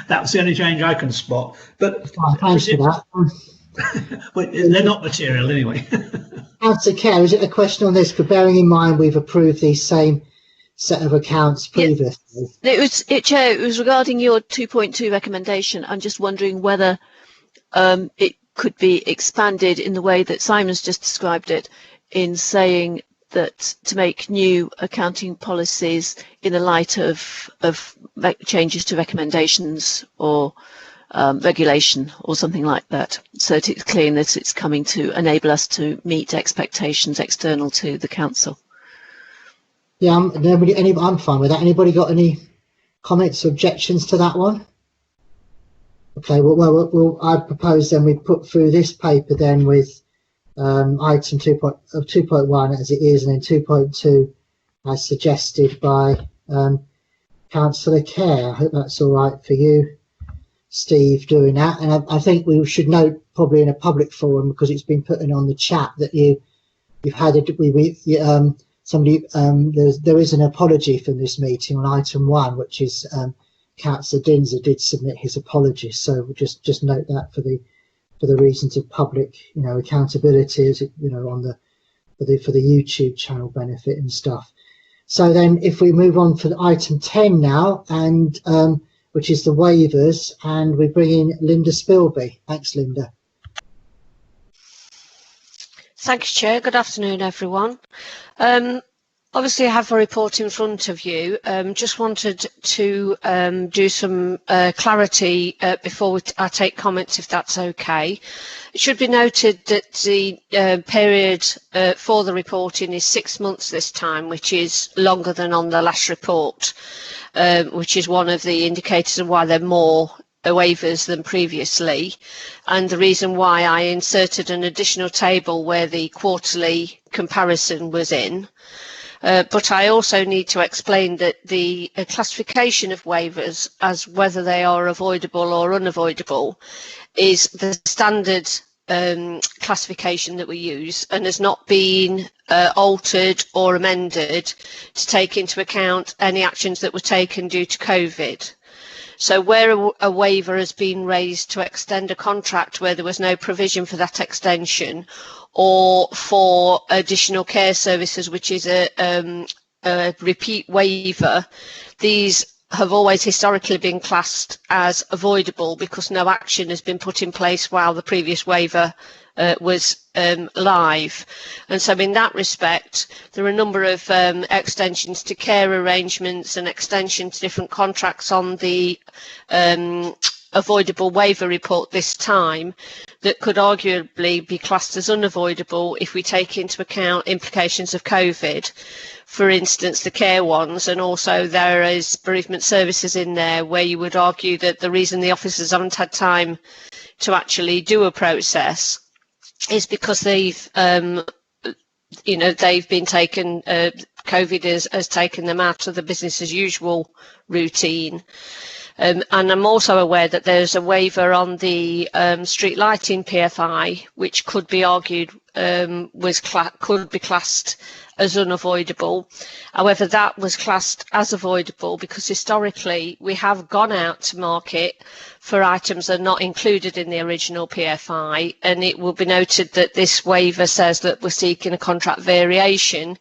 That's the only change I can spot. But thanks for that. Well, they're not material anyway. Councillor Kerr, is it a question on this? Because bearing in mind we've approved these same set of accounts previously. Chair, it was regarding your 2.2 recommendation. I'm just wondering whether it could be expanded in the way that Simon's just described it, in saying that to make new accounting policies in the light of changes to recommendations or regulation or something like that, so that it's clear that it's coming to enable us to meet expectations external to the council. Yeah, I'm fine with that. Anybody got any comments or objections to that one? Okay, well, I propose then we put through this paper then with item 2.1 as it is, and then 2.2 as suggested by Councillor Kerr. I hope that's all right for you, Steve, doing that. And I think we should note, probably in a public forum, because it's been put in on the chat, that you've had there is an apology from this meeting on item 1, which is Councillor Dinser did submit his apology. So we'll just note that for the reasons of public, accountability, as it, on for the YouTube channel benefit and stuff. So then, if we move on for item 10 now, and which is the waivers, and we bring in Linda Spilby. Thanks, Linda. Thanks, Chair. Good afternoon, everyone. Obviously, I have a report in front of you. Just wanted to do some clarity before I take comments, if that's okay. It should be noted that the period for the reporting is 6 months this time, which is longer than on the last report, which is one of the indicators of why there are more waivers than previously, and the reason why I inserted an additional table where the quarterly comparison was in. But I also need to explain that the classification of waivers as whether they are avoidable or unavoidable is the standard classification that we use, and has not been altered or amended to take into account any actions that were taken due to COVID. So where a waiver has been raised to extend a contract where there was no provision for that extension, or for additional care services, which is a repeat waiver, these have always historically been classed as avoidable because no action has been put in place while the previous waiver was live. And so in that respect, there are a number of extensions to care arrangements and extensions to different contracts on the avoidable waiver report this time that could arguably be classed as unavoidable if we take into account implications of COVID. For instance, the care ones, and also there is bereavement services in there where you would argue that the reason the officers haven't had time to actually do a process is because they've been taken, COVID has taken them out of the business as usual routine. And I'm also aware that there's a waiver on the street lighting PFI, which could be argued could be classed as unavoidable. However, that was classed as avoidable because historically we have gone out to market for items that are not included in the original PFI, and it will be noted that this waiver says that we're seeking a contract variation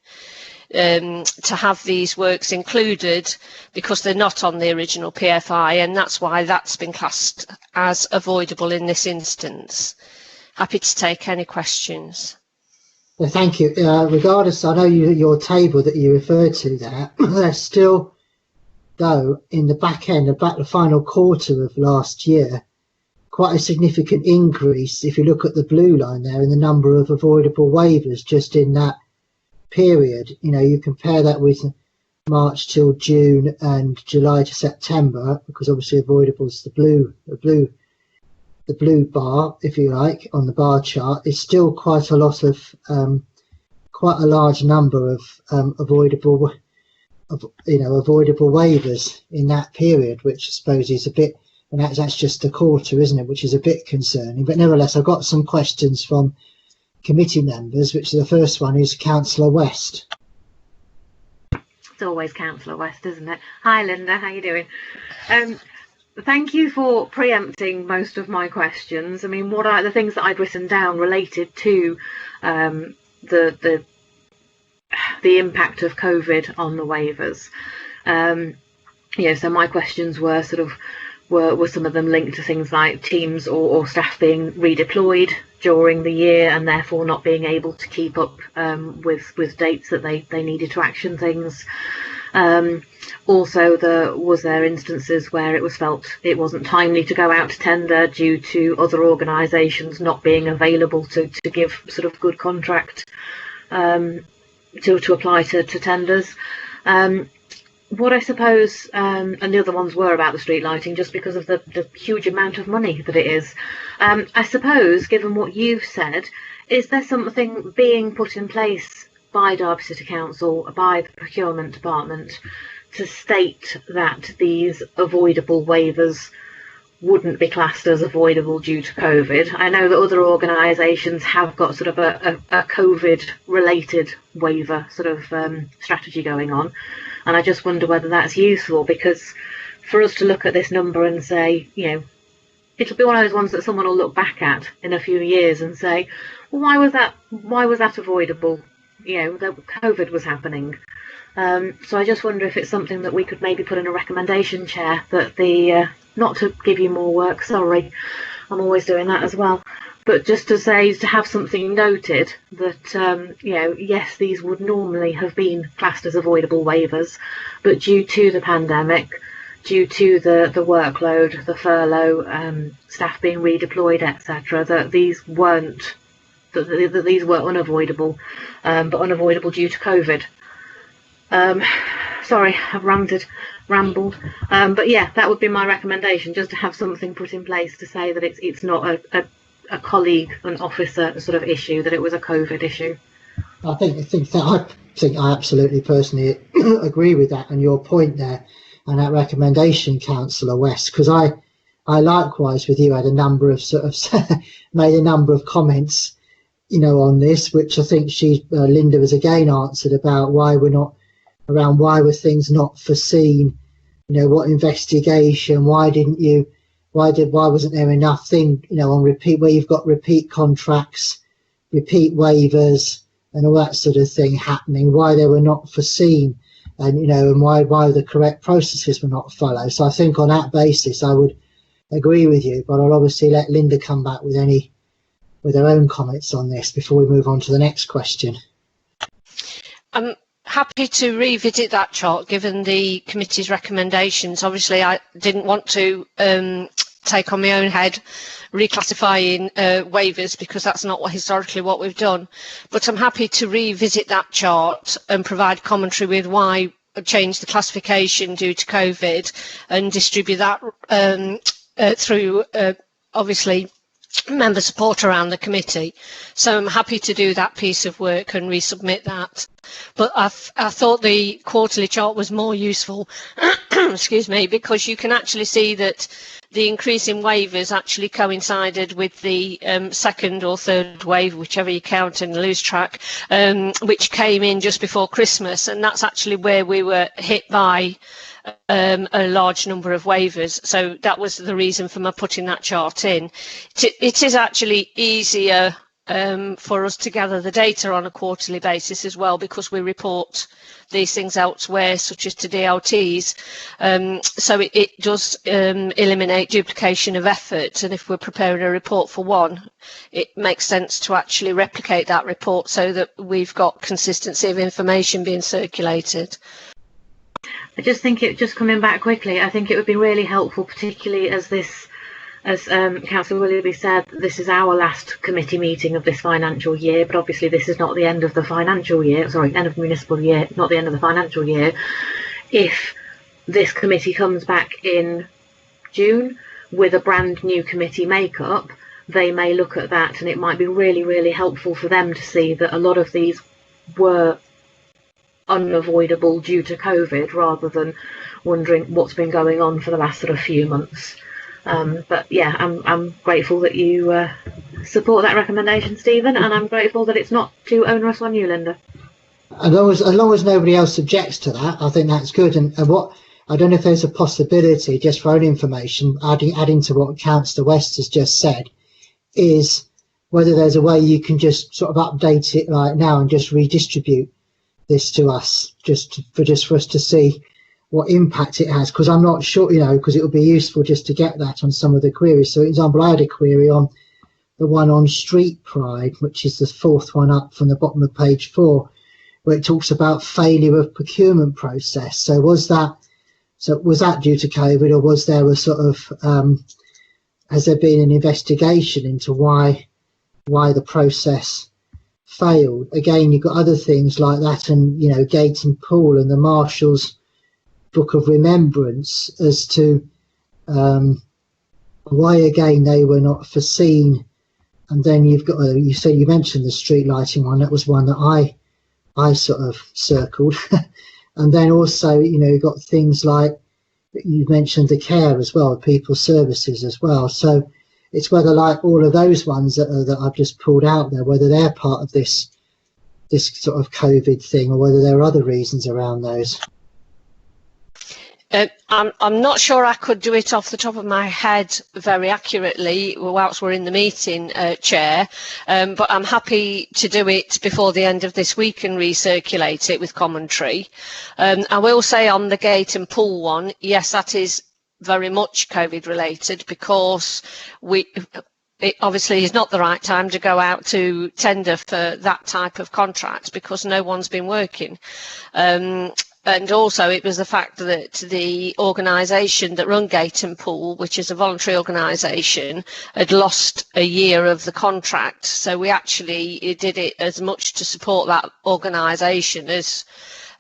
to have these works included because they're not on the original PFI, and that's why that's been classed as avoidable in this instance. Happy to take any questions. Well, thank you. Regardless, I know your table that you referred to there, there's still, though, in the back end, about the final quarter of last year, quite a significant increase, if you look at the blue line there, in the number of avoidable waivers just in that period. You know, you compare that with March till June and July to September, because obviously avoidable is the blue bar, if you like, on the bar chart. It's still quite a lot of quite a large number of avoidable waivers in that period, which I suppose is a bit, and that's just a quarter, isn't it, which is a bit concerning. But nevertheless, I've got some questions from committee members, which the first one is Councillor West. It's always Councillor West, isn't it? Hi Linda, how you doing? Thank you for preempting most of my questions. I mean, what are the things that I'd written down related to the impact of COVID on the waivers? So my questions were were some of them linked to things like teams or staff being redeployed during the year and therefore not being able to keep up with dates that they needed to action things. Also, was there instances where it was felt it wasn't timely to go out to tender due to other organisations not being available to give good contract to apply to tenders. What I suppose, and the other ones were about the street lighting, just because of the huge amount of money that it is. I suppose, given what you've said, is there something being put in place by Derby City Council, by the Procurement Department, to state that these avoidable waivers wouldn't be classed as avoidable due to COVID? I know that other organisations have got a COVID-related waiver strategy going on, and I just wonder whether that's useful, because for us to look at this number and say, it'll be one of those ones that someone will look back at in a few years and say, well, why was that avoidable? That COVID was happening. So I just wonder if it's something that we could maybe put in a recommendation, Chair, that not to give you more work, sorry, I'm always doing that as well, but just to say, to have something noted that, yes, these would normally have been classed as avoidable waivers, but due to the pandemic, due to the workload, the furlough, staff being redeployed, etc., that these weren't, that these were unavoidable, but unavoidable due to COVID. Sorry, I've rambled, but yeah, that would be my recommendation, just to have something put in place to say that it's not a colleague, an officer issue, that it was a COVID issue. I think I absolutely personally agree with that and your point there, and that recommendation, Councillor West, because I likewise with you had a number of made a number of comments, on this, which I think Linda has again answered about why were things not foreseen, what investigation, why wasn't there enough on repeat, where you've got repeat contracts, repeat waivers and all that sort of thing happening, why they were not foreseen, and and why the correct processes were not followed. So I think on that basis I would agree with you, but I'll obviously let Linda come back with her own comments on this before we move on to the next question. I'm happy to revisit that chart given the committee's recommendations. Obviously I didn't want to take on my own head reclassifying waivers, because that's not historically what we've done, but I'm happy to revisit that chart and provide commentary with why change the classification due to COVID and distribute that through obviously member support around the committee. So I'm happy to do that piece of work and resubmit that. But I thought the quarterly chart was more useful, excuse me, because you can actually see that the increase in waivers actually coincided with the second or third wave, whichever you count and lose track, which came in just before Christmas, and that's actually where we were hit by a large number of waivers. So that was the reason for my putting that chart in. It is actually easier for us to gather the data on a quarterly basis as well, because we report these things elsewhere, such as to DLTs. So it does eliminate duplication of effort, and if we're preparing a report for one, it makes sense to actually replicate that report so that we've got consistency of information being circulated. I just think just coming back quickly, I think it would be really helpful, particularly as Councillor Willoughby said, this is our last committee meeting of this financial year, but obviously this is not the end of the financial year, sorry, end of the municipal year, not the end of the financial year. If this committee comes back in June with a brand new committee makeup, they may look at that, and it might be really, really helpful for them to see that a lot of these were unavoidable due to COVID, rather than wondering what's been going on for the last sort of few months. But yeah, I'm grateful that you support that recommendation, Stephen, and I'm grateful that it's not too onerous on you, Linda. As long as nobody else objects to that, I think that's good. And what I don't know if there's a possibility, just for own information, adding to what Councillor West has just said, is whether there's a way you can just sort of update it right now and just redistribute this to us, just for us to see what impact it has, because I'm not sure, because it would be useful just to get that on some of the queries. So, for example, I had a query on the one on street pride, which is the fourth one up from the bottom of page 4, where it talks about failure of procurement process. So was that due to COVID, or was there a sort of has there been an investigation into why the process failed? Again, you've got other things like that, and Gate and Pool and the Marshalls Book of Remembrance as to why again they were not foreseen. And then you've got you mentioned the street lighting one. That was one that I sort of circled. And then also you've got things like you mentioned the care as well, people services as well. So it's whether, like all of those ones that I've just pulled out there, whether they're part of this sort of COVID thing, or whether there are other reasons around those. I'm not sure I could do it off the top of my head very accurately whilst we're in the meeting, Chair, but I'm happy to do it before the end of this week and recirculate it with commentary. I will say on the Gate and Pool one, yes, that is very much COVID related, because it obviously is not the right time to go out to tender for that type of contract, because no one's been working. And also it was the fact that the organisation that run Gate and Pool, which is a voluntary organisation, had lost a year of the contract. So we actually did it as much to support that organisation as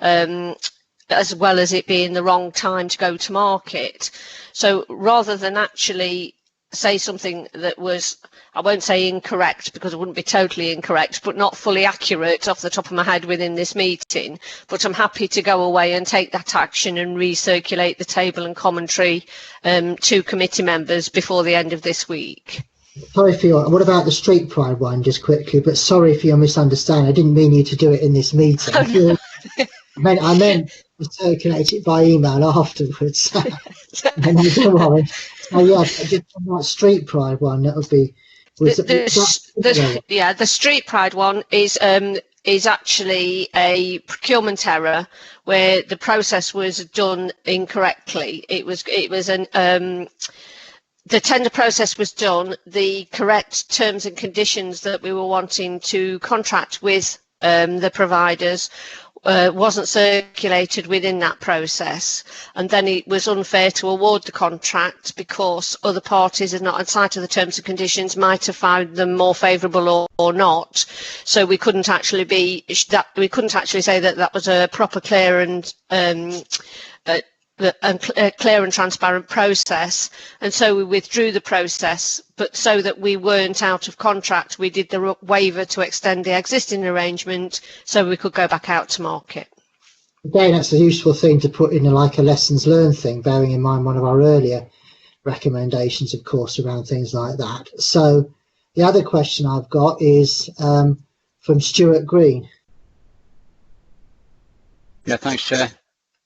well as it being the wrong time to go to market. So rather than actually say something that was, I won't say incorrect, because it wouldn't be totally incorrect, but not fully accurate off the top of my head within this meeting, but I'm happy to go away and take that action and recirculate the table and commentary to committee members before the end of this week. Sorry for your, what about the street pride one, just quickly, but sorry for your misunderstanding. I didn't mean you to do it in this meeting. Oh, no. I meant to circulate it by email afterwards. No, don't worry. Oh yeah, just on that street pride one, that would be. The street pride one is actually a procurement error where the process was done incorrectly. The tender process was done. The correct terms and conditions that we were wanting to contract with the providers wasn't circulated within that process, and then it was unfair to award the contract because other parties had not had sight of the terms and conditions, might have found them more favourable or not. So we couldn't actually say that that was a proper, clear and clear and transparent process, and so we withdrew the process. But so that we weren't out of contract, we did the waiver to extend the existing arrangement so we could go back out to market. Again, that's a useful thing to put in like a lessons learned thing, bearing in mind one of our earlier recommendations, of course, around things like that. So the other question I've got is from Stuart Green. Yeah, thanks, Chair.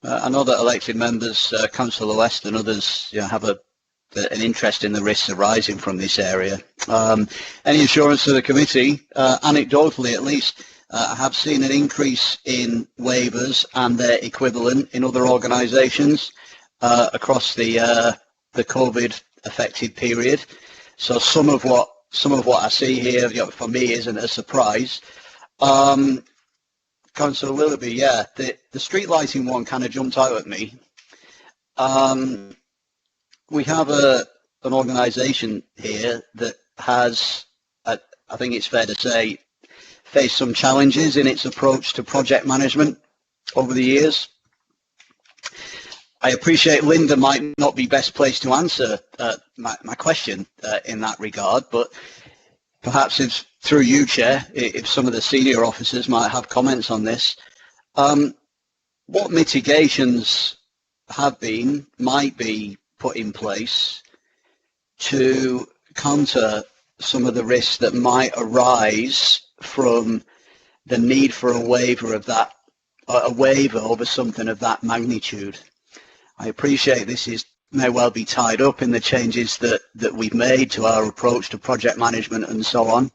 I know that elected members, Councillor West and others, have a an interest in the risks arising from this area. Any assurance to the committee, anecdotally at least, I have seen an increase in waivers and their equivalent in other organisations across the COVID affected period. So some of what I see here, for me, isn't a surprise. Councillor Willoughby, yeah, the street lighting one kind of jumped out at me. We have an organisation here that has, I think it's fair to say, faced some challenges in its approach to project management over the years. I appreciate Linda might not be best placed to answer my question in that regard, but perhaps it's through you, Chair, if some of the senior officers might have comments on this. What mitigations might be put in place to counter some of the risks that might arise from the need for a waiver over something of that magnitude? I appreciate this may well be tied up in the changes that we've made to our approach to project management and so on.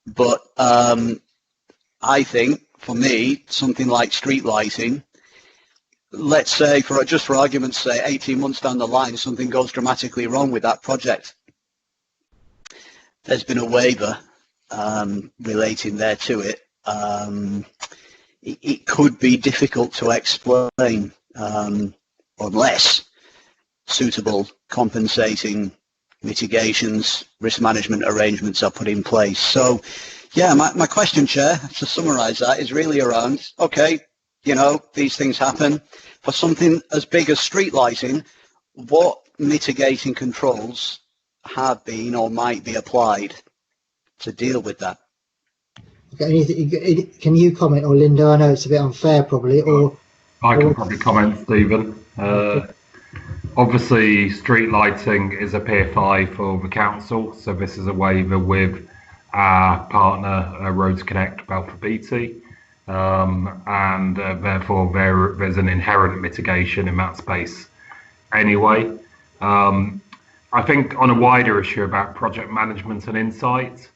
But I think, for me, something like street lighting, let's say, just for argument's sake, 18 months down the line, something goes dramatically wrong with that project. There's been a waiver relating there to it. It could be difficult to explain unless suitable compensating mitigations, risk management arrangements are put in place. So, yeah, my question, Chair, to summarise that, is really around, okay, these things happen. For something as big as street lighting, what mitigating controls have been or might be applied to deal with that? Okay, can you comment, or Linda? I know it's a bit unfair, probably. Or I can probably comment, Stephen. Obviously, street lighting is a Pier 5 for the council, so this is a waiver with our partner, Roads Connect, Balfour Beatty, and therefore there's an inherent mitigation in that space anyway. I think on a wider issue about project management and insight,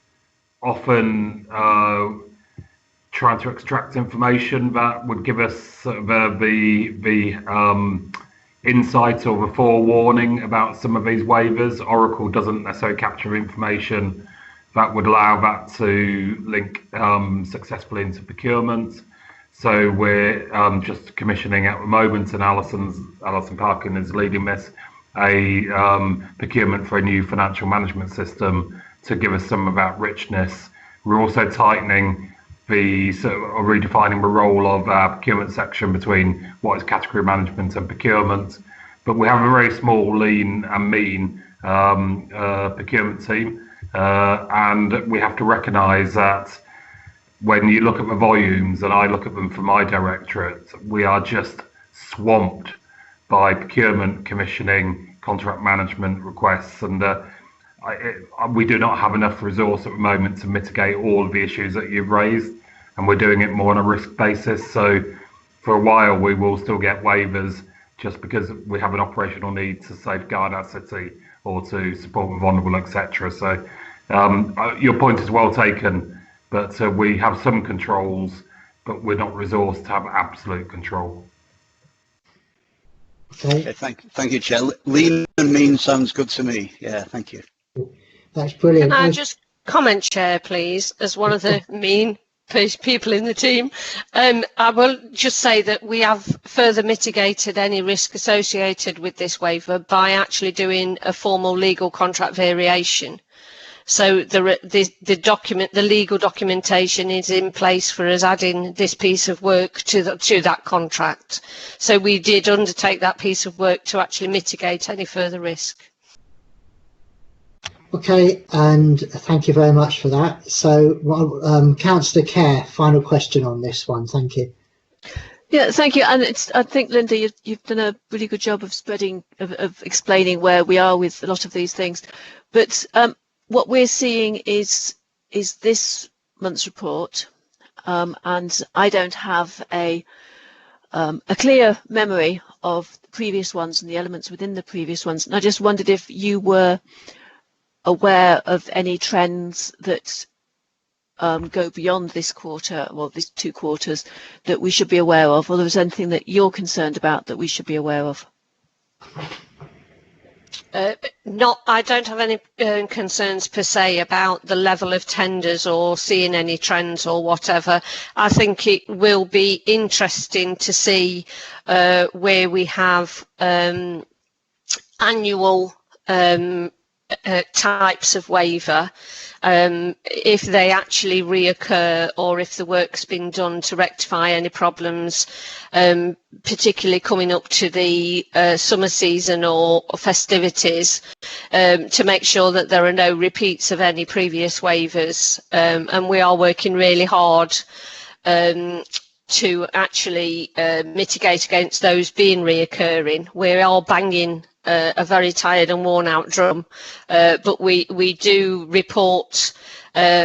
often trying to extract information that would give us sort of the insight or the forewarning about some of these waivers. Oracle doesn't necessarily capture information that would allow that to link successfully into procurement. So we're just commissioning at the moment, and Alison Parkin is leading this, a procurement for a new financial management system to give us some of that richness. We're also tightening redefining the role of our procurement section between what is category management and procurement. But we have a very small, lean and mean procurement team, and we have to recognise that when you look at the volumes, and I look at them for my directorate, we are just swamped by procurement, commissioning, contract management requests, and we do not have enough resource at the moment to mitigate all of the issues that you've raised, and we're doing it more on a risk basis. So for a while we will still get waivers just because we have an operational need to safeguard our city or to support the vulnerable, etc. So your point is well taken, but we have some controls, but we're not resourced to have absolute control. Okay. Thank you, Chair. Lean and mean sounds good to me. Yeah, thank you. That's brilliant. Can I just comment, Chair, please, as one of the mean people in the team? I will just say that we have further mitigated any risk associated with this waiver by actually doing a formal legal contract variation. So the legal documentation is in place for us adding this piece of work to that contract. So we did undertake that piece of work to actually mitigate any further risk. Okay, and thank you very much for that. So, Councillor Kerr, final question on this one. Thank you. Yeah, thank you. And I think, Linda, you've done a really good job of explaining where we are with a lot of these things. But what we're seeing is this month's report, and I don't have a clear memory of previous ones and the elements within the previous ones. And I just wondered if you were aware of any trends that go beyond this quarter, well, these 2 quarters, that we should be aware of, or there was anything that you're concerned about that we should be aware of? I don't have any concerns per se about the level of tenders or seeing any trends or whatever. I think it will be interesting to see where we have annual types of waiver, if they actually reoccur or if the work's been done to rectify any problems, particularly coming up to the summer season or festivities, to make sure that there are no repeats of any previous waivers. And we are working really hard to actually mitigate against those being reoccurring. We are banging a very tired and worn out drum, but we do report,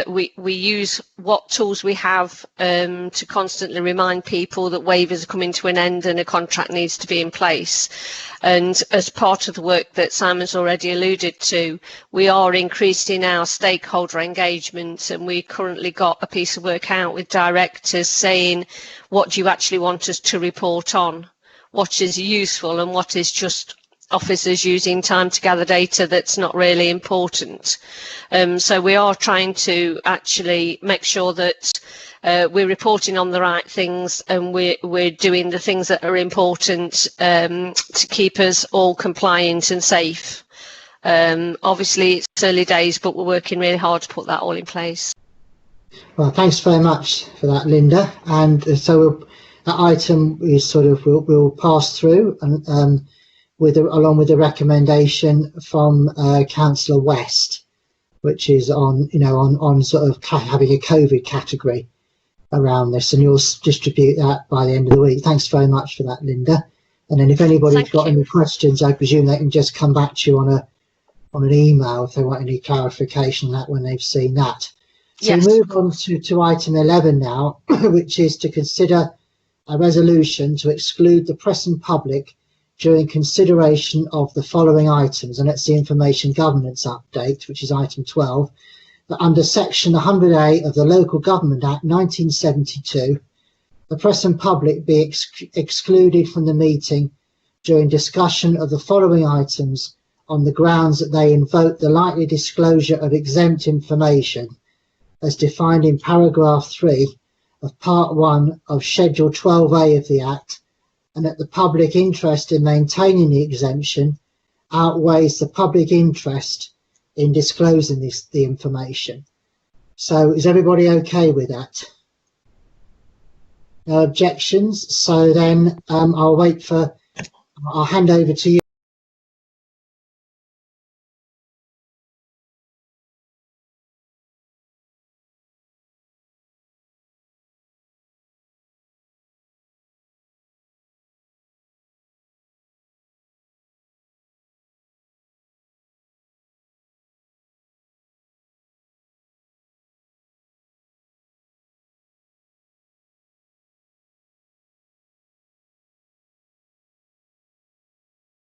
we use what tools we have to constantly remind people that waivers are coming to an end and a contract needs to be in place. And as part of the work that Simon's already alluded to, we are increasing our stakeholder engagement, and we currently got a piece of work out with directors saying, what do you actually want us to report on? What is useful and what is just officers using time to gather data that's not really important. So we are trying to actually make sure that we're reporting on the right things, and we're doing the things that are important to keep us all compliant and safe. Obviously it's early days, but we're working really hard to put that all in place. Well, thanks very much for that, Linda. And so that item is sort of we'll pass through, and along with the recommendation from Councillor West, which is on sort of having a COVID category around this, and you'll distribute that by the end of the week. Thanks very much for that, Linda. And then if anybody's got any questions, I presume they can just come back to you on an email if they want any clarification on that when they've seen that. So Yes. we move on to item 11 now, which is to consider a resolution to exclude the press and public during consideration of the following items, and that's the Information Governance Update, which is item 12, that under section 100A of the Local Government Act 1972, the press and public be excluded from the meeting during discussion of the following items on the grounds that they invoke the likely disclosure of exempt information as defined in paragraph 3 of part 1 of schedule 12A of the Act, and that the public interest in maintaining the exemption outweighs the public interest in disclosing the information. So is everybody okay with that? No objections? So then I'll hand over to you.